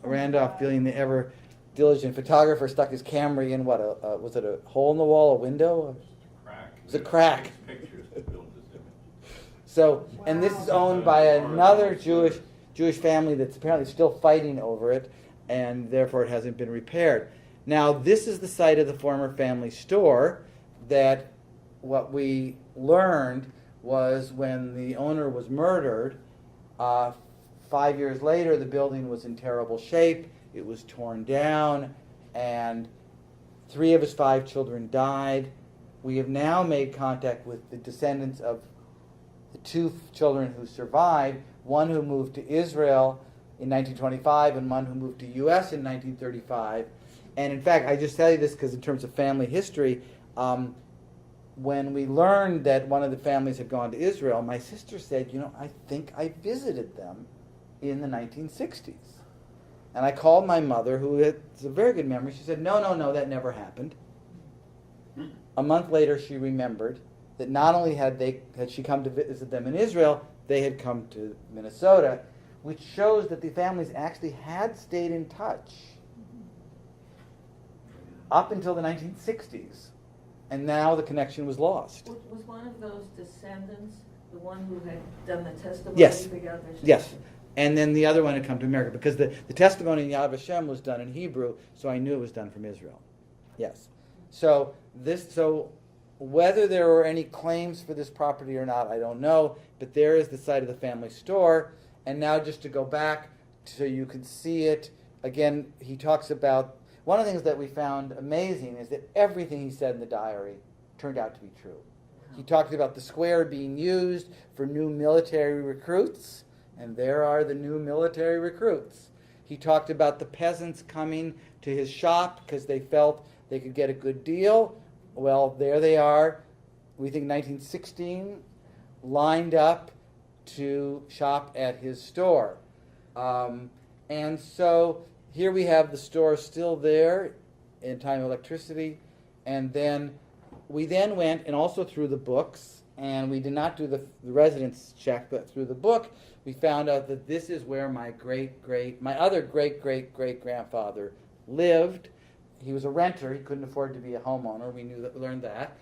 Randolph, being the ever diligent photographer, stuck his camera in was it a hole in the wall, a window? Crack. It was a crack. Pictures to build this image. So, and this is owned by another Jewish family that's apparently still fighting over it, and therefore it hasn't been repaired. Now, this is the site of the former family store that what we learned was when the owner was murdered, 5 years later, the building was in terrible shape. It was torn down, and 3 of his 5 children died. We have now made contact with the descendants of the 2 children who survived, one who moved to Israel in 1925 and one who moved to U.S. in 1935. And in fact, I just tell you this because in terms of family history, when we learned that one of the families had gone to Israel, my sister said, I think I visited them in the 1960s. And I called my mother, who has a very good memory. She said, no, that never happened. A month later, she remembered that not only had she come to visit them in Israel, they had come to Minnesota, which shows that the families actually had stayed in touch up until the 1960s. And now the connection was lost. Was one of those descendants the one who had done the testimony? Yes. For Yad Vashem? Yes. And then the other one had come to America, because the testimony in Yad Vashem was done in Hebrew, so I knew it was done from Israel. Yes. So whether there were any claims for this property or not, I don't know, but there is the site of the family store. And now just to go back so you can see it, again, he talks about, one of the things that we found amazing is that everything he said in the diary turned out to be true. He talked about the square being used for new military recruits, and there are the new military recruits. He talked about the peasants coming to his shop because they felt they could get a good deal. Well, there they are, we think 1916, lined up to shop at his store. And so here we have the store still there in time of electricity. And then we went and also through the books, and we did not do the residence check, but through the book, we found out that this is where my other great-great-great-grandfather lived. He was a renter. He couldn't afford to be a homeowner. We learned that.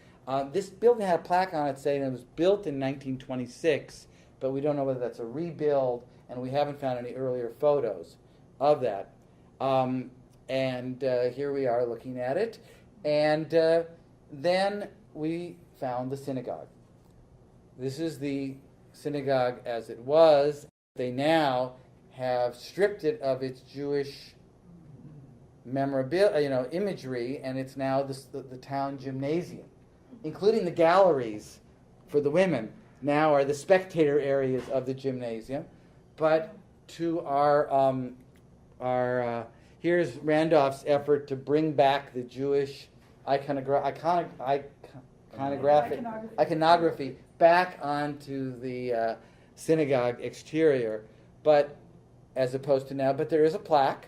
This building had a plaque on it saying it was built in 1926, but we don't know whether that's a rebuild, and we haven't found any earlier photos of that. And here we are looking at it. And then we found the synagogue. This is the synagogue as it was. They now have stripped it of its Jewish memorabilia, imagery, and it's now the town gymnasium, including the galleries for the women. Now are the spectator areas of the gymnasium. But to here's Randolph's effort to bring back the Jewish iconography back onto the synagogue exterior, but as opposed to now. But there is a plaque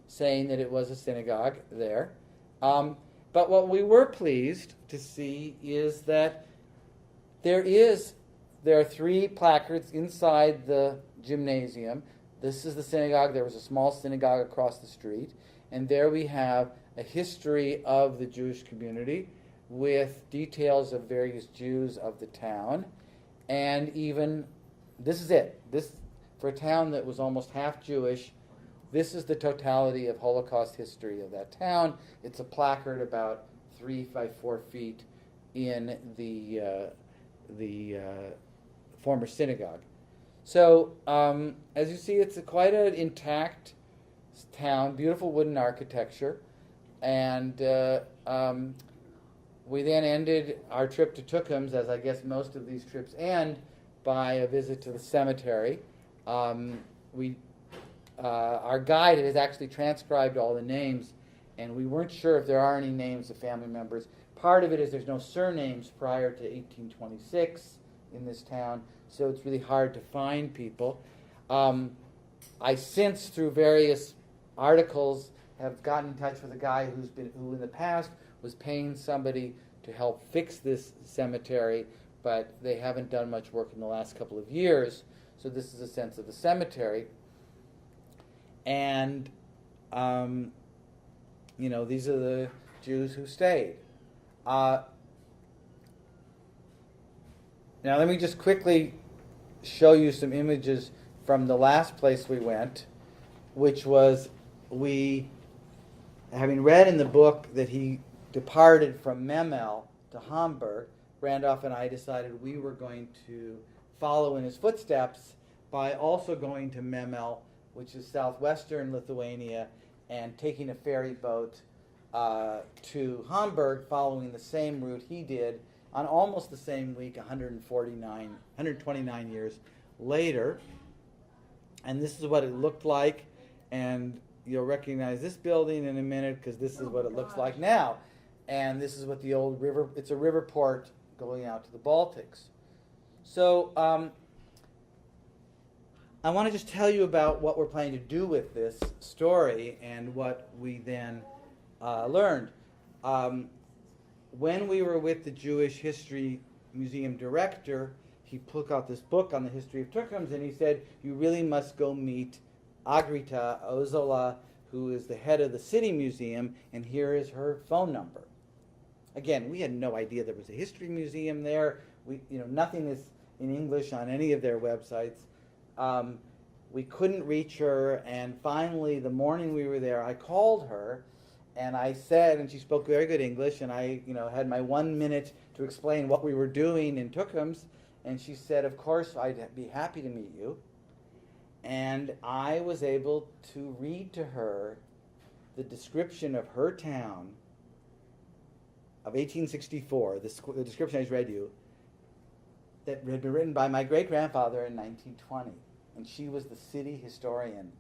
saying that it was a synagogue there. But what we were pleased to see is that there are 3 placards inside the gymnasium. This is the synagogue. There was a small synagogue across the street. And there we have a history of the Jewish community with details of various Jews of the town. And even, this is it. This, for a town that was almost half Jewish, this is the totality of Holocaust history of that town. It's a placard about 3 by 4 feet in the former synagogue. So, as you see, it's quite an intact town, beautiful wooden architecture. And we then ended our trip to Tukums, as I guess most of these trips end, by a visit to the cemetery. Our guide has actually transcribed all the names, and we weren't sure if there are any names of family members. Part of it is there's no surnames prior to 1826 in this town, so it's really hard to find people. I since, through various articles, have gotten in touch with a guy who in the past was paying somebody to help fix this cemetery, but they haven't done much work in the last couple of years. So this is a sense of the cemetery. And, these are the Jews who stayed. Now let me just quickly show you some images from the last place we went, which was having read in the book that he departed from Memel to Hamburg, Randolph and I decided we were going to follow in his footsteps by also going to Memel, which is southwestern Lithuania, and taking a ferry boat to Hamburg, following the same route he did on almost the same week, 129 years later. And this is what it looked like, and you'll recognize this building in a minute because this is what it looks like now. And this is what the old river, it's a river port going out to the Baltics. So I want to just tell you about what we're planning to do with this story and what we then learned. When we were with the Jewish History Museum director, he took out this book on the history of Tukums, and he said, you really must go meet Agrita Ozola, who is the head of the city museum, and here is her phone number. Again, we had no idea there was a history museum there. Nothing is in English on any of their websites. We couldn't reach her, and finally, the morning we were there, I called her, and I said, and she spoke very good English, and I, had my 1 minute to explain what we were doing in Tukums, and she said, of course, I'd be happy to meet you. And I was able to read to her the description of her town of 1864, the description I just read you, that had been written by my great-grandfather in 1920. And she was the city historian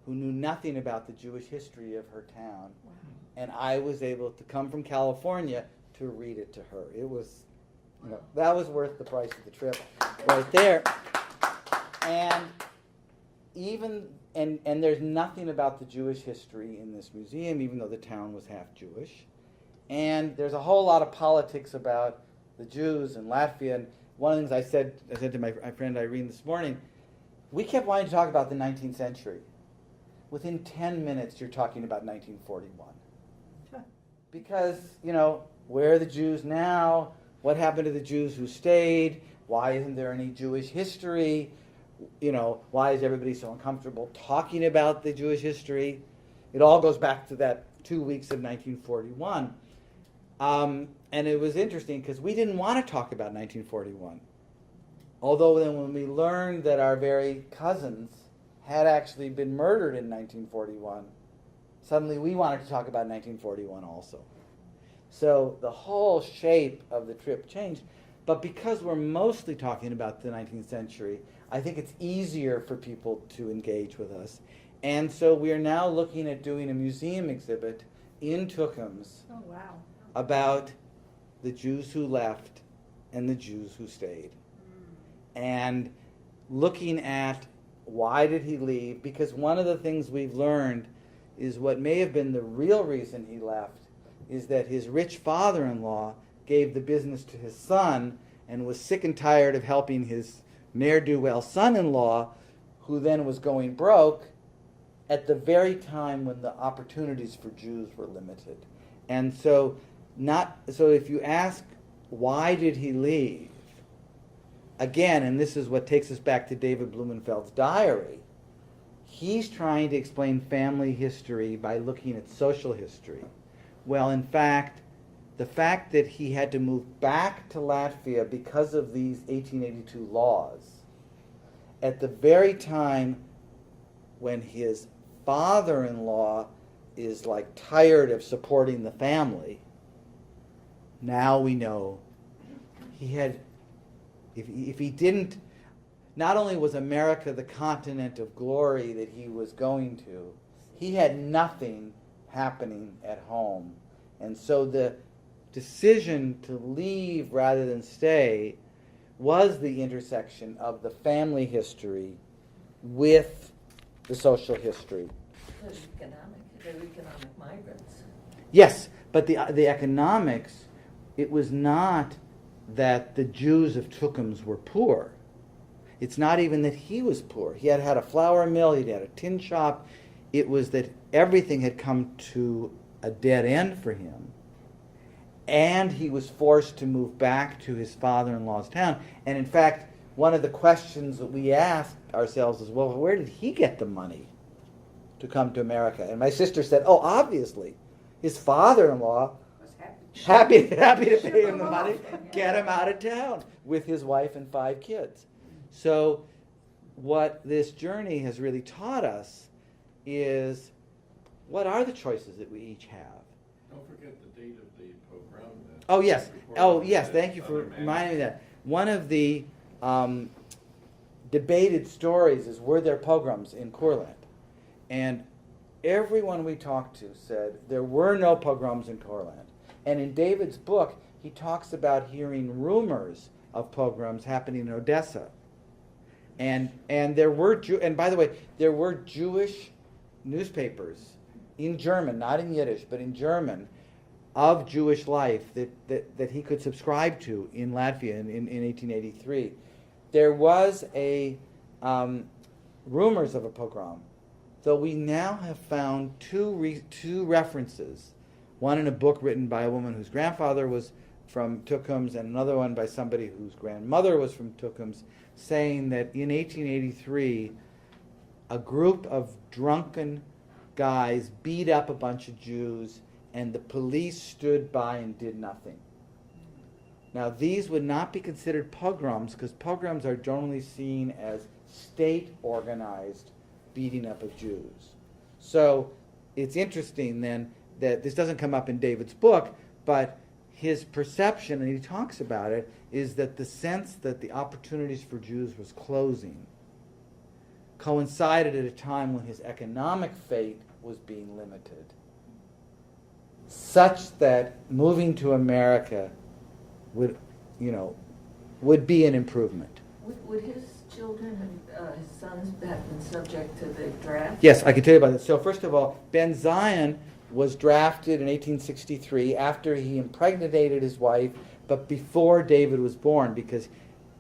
who knew nothing about the Jewish history of her town. Wow. And I was able to come from California to read it to her. It was, that was worth the price of the trip right there. And and there's nothing about the Jewish history in this museum, even though the town was half Jewish. And there's a whole lot of politics about the Jews in Latvia. And one of the things I said to my friend Irene this morning, we kept wanting to talk about the 19th century. Within 10 minutes, you're talking about 1941. Because, where are the Jews now? What happened to the Jews who stayed? Why isn't there any Jewish history? Why is everybody so uncomfortable talking about the Jewish history? It all goes back to that 2 weeks of 1941. And it was interesting because we didn't want to talk about 1941. Although then when we learned that our very cousins had actually been murdered in 1941, suddenly we wanted to talk about 1941 also. So the whole shape of the trip changed. But because we're mostly talking about the 19th century, I think it's easier for people to engage with us. And so we are now looking at doing a museum exhibit in Tukums about the Jews who left and the Jews who stayed. And looking at why did he leave, because one of the things we've learned is what may have been the real reason he left is that his rich father-in-law gave the business to his son and was sick and tired of helping his ne'er-do-well son-in-law, who then was going broke at the very time when the opportunities for Jews were limited. And so if you ask, why did he leave? Again, and this is what takes us back to David Blumenfeld's diary, he's trying to explain family history by looking at social history. Well, in fact, the fact that he had to move back to Latvia because of these 1882 laws, at the very time when his father-in-law is tired of supporting the family, now we know he had, if he didn't, not only was America the continent of glory that he was going to, he had nothing happening at home. And so the decision to leave rather than stay was the intersection of the family history with the social history. They're economic migrants. Yes, but the economics, it was not that the Jews of Tukums were poor. It's not even that he was poor. He had a flour mill, he had a tin shop. It was that everything had come to a dead end for him. And he was forced to move back to his father-in-law's town. And in fact, one of the questions that we asked ourselves is, well, where did he get the money to come to America? And my sister said, oh, obviously, his father-in-law was happy to pay him the money, get him out of town with his wife and 5 kids. So what this journey has really taught us is, what are the choices that we each have? Don't forget the date of the pogrom. Oh, yes. Oh, yes. Thank you for reminding me of that. One of the debated stories is, were there pogroms in Courland? And everyone we talked to said there were no pogroms in Courland. And in David's book, he talks about hearing rumors of pogroms happening in Odessa. And there were and by the way, there were Jewish newspapers in German, not in Yiddish, but in German, of Jewish life that he could subscribe to in Latvia in 1883. There was rumors of a pogrom, though we now have found two references, one in a book written by a woman whose grandfather was from Tukums and another one by somebody whose grandmother was from Tukums, saying that in 1883 a group of drunken guys beat up a bunch of Jews and the police stood by and did nothing. Now these would not be considered pogroms because pogroms are generally seen as state-organized beating up of Jews. So it's interesting then that this doesn't come up in David's book, but his perception, and he talks about it, is that the sense that the opportunities for Jews was closing coincided at a time when his economic fate was being limited, such that moving to America would be an improvement. Would his children, his sons, have been subject to the draft? Yes, I can tell you about this. So first of all, Ben Zion was drafted in 1863 after he impregnated his wife, but before David was born, because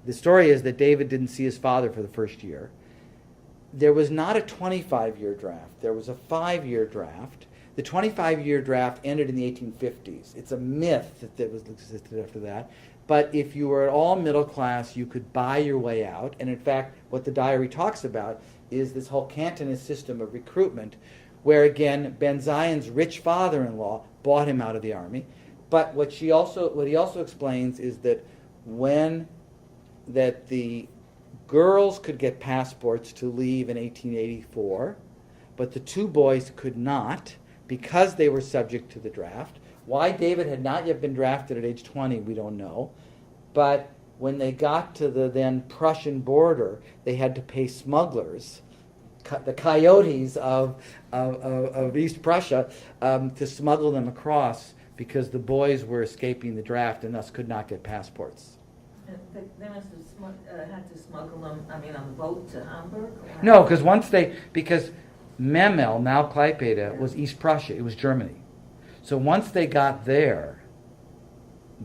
the story is that David didn't see his father for the first year. There was not a 25-year draft. There was a 5-year draft. The 25-year draft ended in the 1850s. It's a myth that there was existed after that. But if you were at all middle class, you could buy your way out. And in fact, what the diary talks about is this whole Cantonist system of recruitment, where again, Ben Zion's rich father-in-law bought him out of the army. But what he also explains is that the girls could get passports to leave in 1884, but the two boys could not because they were subject to the draft. Why David had not yet been drafted at age 20, we don't know. But when they got to the then Prussian border, they had to pay smugglers, the coyotes of East Prussia, to smuggle them across because the boys were escaping the draft and thus could not get passports. They must have had to smuggle them, on the boat to Hamburg? No, because Memel, now Klaipeda, was East Prussia. It was Germany. So once they got there,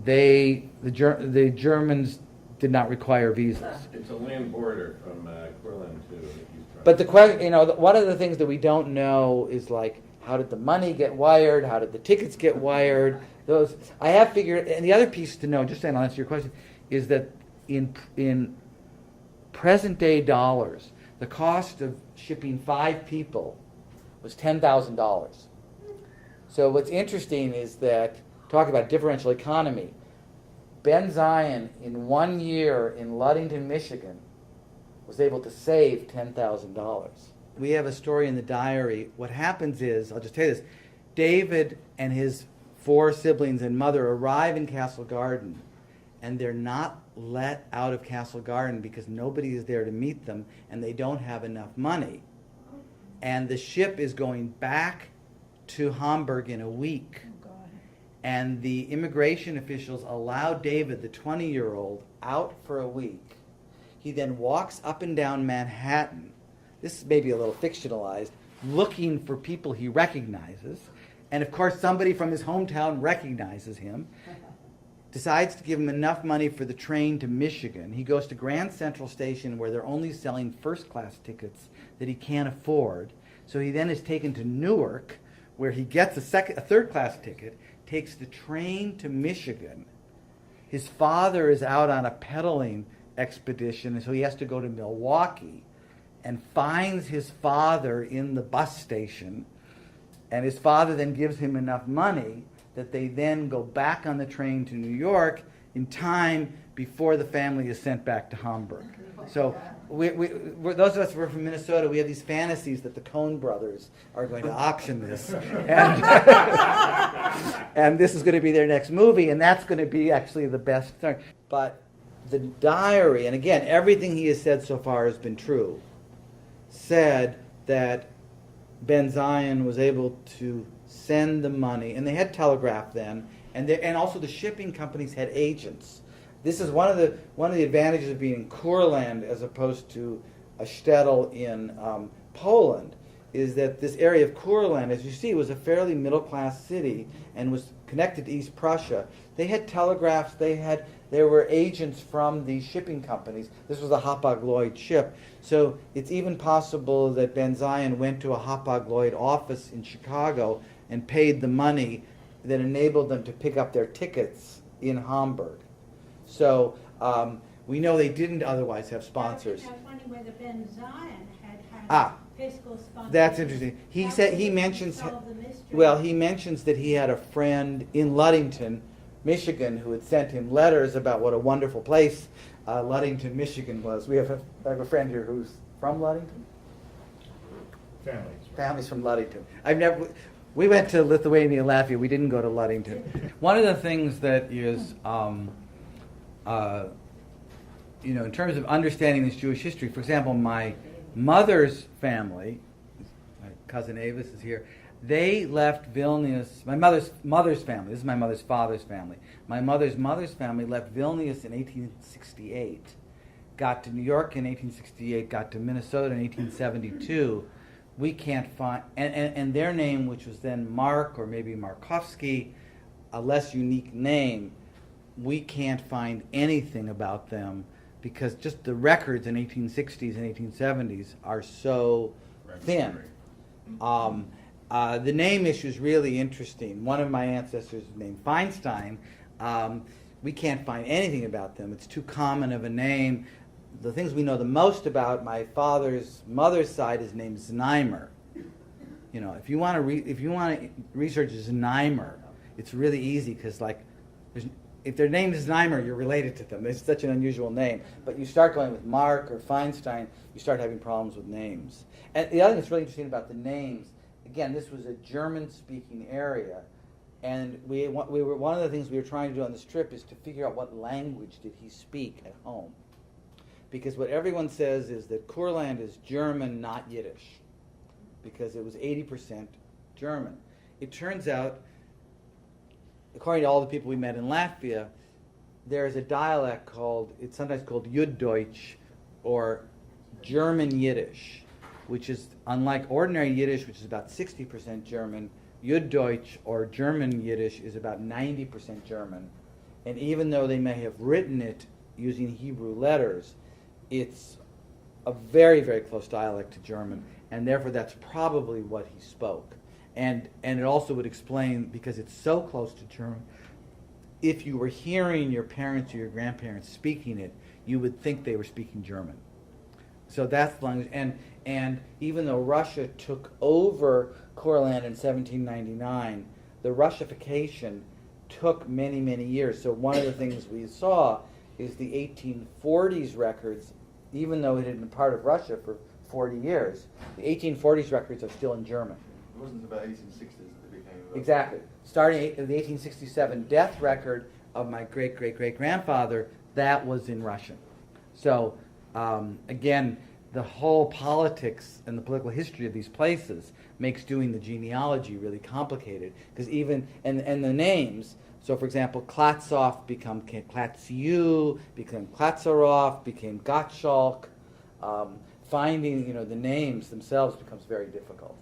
the Germans did not require visas. It's a land border from Courland to East Prussia. But the question, one of the things that we don't know is like, how did the money get wired? How did the tickets get wired? Those I have figured. And the other piece to know, just saying, I'll answer your question, is that in present day dollars, the cost of shipping 5 people was $10,000. So what's interesting is that, talk about differential economy, Ben Zion in 1 year in Ludington, Michigan, was able to save $10,000. We have a story in the diary. What happens is, I'll just tell you this, David and his 4 siblings and mother arrive in Castle Garden, and they're not let out of Castle Garden because nobody is there to meet them, and they don't have enough money. And the ship is going back to Hamburg in a week. And the immigration officials allow David, the 20-year-old, out for a week. He then walks up and down Manhattan. This is maybe a little fictionalized, looking for people he recognizes. And of course, somebody from his hometown recognizes him, decides to give him enough money for the train to Michigan. He goes to Grand Central Station where they're only selling first-class tickets that he can't afford. So he then is taken to Newark, where he gets a third-class ticket, takes the train to Michigan. His father is out on a peddling expedition, and so he has to go to Milwaukee and finds his father in the bus station. And his father then gives him enough money that they then go back on the train to New York in time before the family is sent back to Hamburg. So we're, those of us who are from Minnesota, we have these fantasies that the Coen brothers are going to auction this. And, and this is going to be their next movie, and that's going to be actually the best thing. But the diary, and again, everything he has said so far has been true, said that Ben Zion was able to send the money, and they had telegraph then, and also the shipping companies had agents. This is one of the advantages of being in Courland as opposed to a shtetl in Poland, is that this area of Courland, as you see, was a fairly middle-class city and was connected to East Prussia. They had telegraphs. There were agents from these shipping companies. This was a Hapag-Lloyd ship. So it's even possible that Ben Zion went to a Hapag-Lloyd office in Chicago and paid the money that enabled them to pick up their tickets in Hamburg. So we know they didn't otherwise have sponsors. I was wondering whether Ben Zion had Ah, fiscal sponsors. that's interesting. He said he mentions Solve the mystery. well, he mentions that he had a friend in Ludington, Michigan, who had sent him letters about what a wonderful place Ludington, Michigan was. I have a friend here who's from Ludington. Families from Ludington. We went to Lithuania and Latvia. We didn't go to Ludington. One of the things that is, in terms of understanding this Jewish history, for example, my mother's family, my cousin Avis is here, they left Vilnius. My mother's family, this is my mother's father's family. My mother's family left Vilnius in 1868, got to New York in 1868, got to Minnesota in 1872. We can't find, and their name, which was then Mark or maybe Markovsky, a less unique name, we can't find anything about them because just the records in 1860s and 1870s are so thin. The name issue is really interesting. One of my ancestors is named Feinstein. We can't find anything about them. It's too common of a name. The things we know the most about my father's mother's side is named Znaimer. If you want to research Znaimer, it's really easy because if their name is Znaimer, you're related to them. It's such an unusual name. But you start going with Mark or Feinstein, you start having problems with names. And the other thing that's really interesting about the names, again, this was a German-speaking area, and we were one of the things we were trying to do on this trip is to figure out what language did he speak at home. Because what everyone says is that Courland is German, not Yiddish, because it was 80% German. It turns out, according to all the people we met in Latvia, there is a dialect it's sometimes called Juddeutsch, or German Yiddish, which is unlike ordinary Yiddish, which is about 60% German. Juddeutsch, or German Yiddish, is about 90% German. And even though they may have written it using Hebrew letters, it's a very, very close dialect to German, and therefore that's probably what he spoke. And it also would explain, because it's so close to German, if you were hearing your parents or your grandparents speaking it, you would think they were speaking German. So that's the language. And even though Russia took over Courland in 1799, the Russification took many, many years. So one of the things we saw is the 1840s records, even though it had been part of Russia for 40 years, the 1840s records are still in German. It wasn't about 1860s that they became Exactly. Starting the 1867 death record of my great-great-great-grandfather, that was in Russian. So, again, the whole politics and the political history of these places makes doing the genealogy really complicated. Because and the names, so for example, Klatsov became Klatsiu, became Klatsarov, became Gottschalk. Finding, the names themselves becomes very difficult.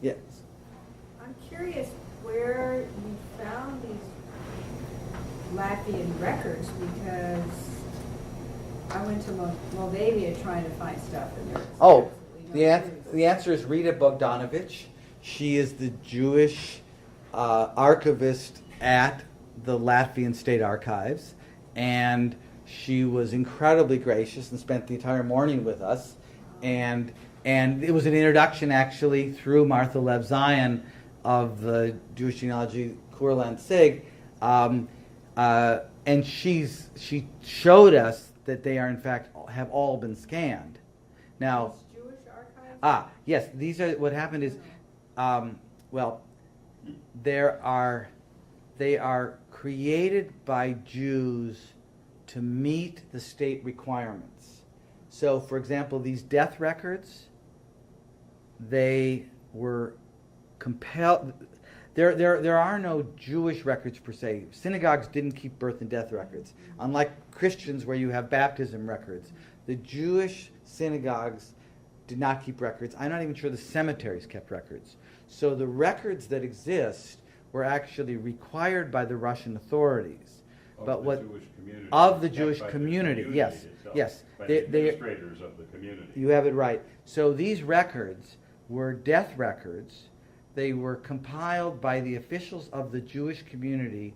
Yes? I'm curious where you found these Latvian records, because I went to Moldavia trying to find stuff, and there's the answer is Rita Bogdanovich. She is the Jewish archivist at the Latvian State Archives, and she was incredibly gracious and spent the entire morning with us. And it was an introduction, actually, through Martha Lev Zion of the Jewish Genealogy Courland Sig. And she showed us that they are, in fact, have all been scanned. Now, Jewish archives? Yes, these are, what happened is, they are created by Jews to meet the state requirements. So, for example, these death records, they were compelled. There are no Jewish records per se. Synagogues didn't keep birth and death records. Unlike Christians where you have baptism records, the Jewish synagogues did not keep records. I'm not even sure the cemeteries kept records. So the records that exist were actually required by the Russian authorities. But what Jewish community, of the kept Jewish by the community, yes, itself, yes. by the administrators of the community. You have it right. So these records were death records. They were compiled by the officials of the Jewish community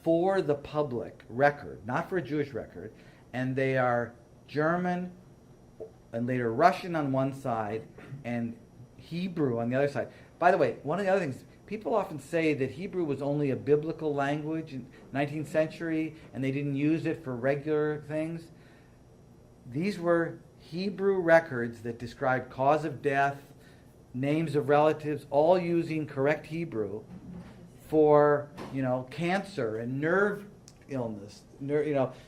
for the public record, not for a Jewish record, and they are German and later Russian on one side and Hebrew on the other side. By the way, one of the other things, people often say that Hebrew was only a biblical language in 19th century and they didn't use it for regular things. These were Hebrew records that described cause of death, names of relatives, all using correct Hebrew for, cancer and nerve illness.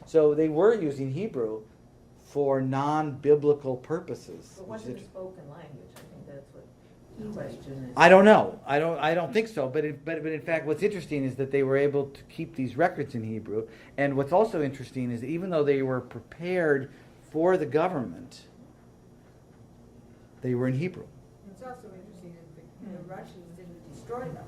So they were using Hebrew for non-biblical purposes. But wasn't a spoken language? I think that's what the question is. I don't know. I don't think so. But in fact, what's interesting is that they were able to keep these records in Hebrew. And what's also interesting is that even though they were prepared for the government, they were in Hebrew. It's also interesting that the Russians didn't destroy them.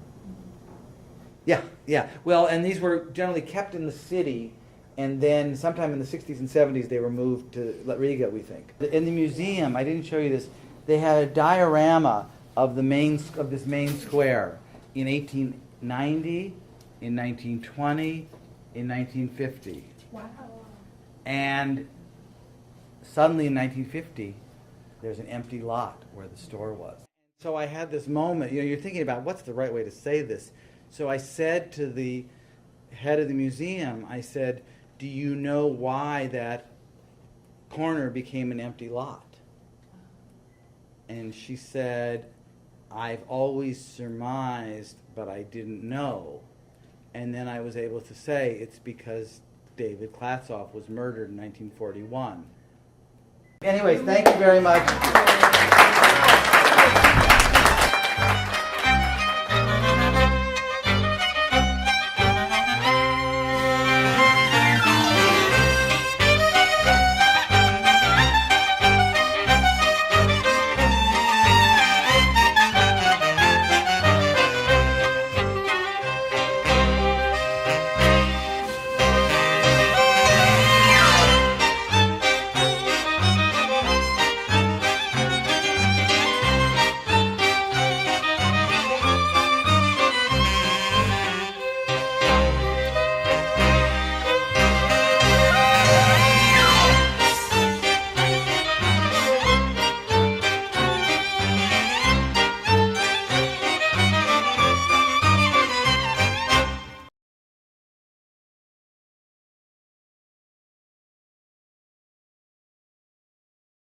Yeah. Well, and these were generally kept in the city, and then sometime in the 60s and 70s they were moved to Riga, we think. In the museum, I didn't show you this, they had a diorama of this main square in 1890, in 1920, in 1950. Wow. And suddenly in 1950, there's an empty lot where the store was. So I had this moment, you're thinking about what's the right way to say this. So I said to the head of the museum, I said, do you know why that corner became an empty lot? And she said, I've always surmised, but I didn't know. And then I was able to say, it's because David Klatzoff was murdered in 1941. Anyways, thank you very much.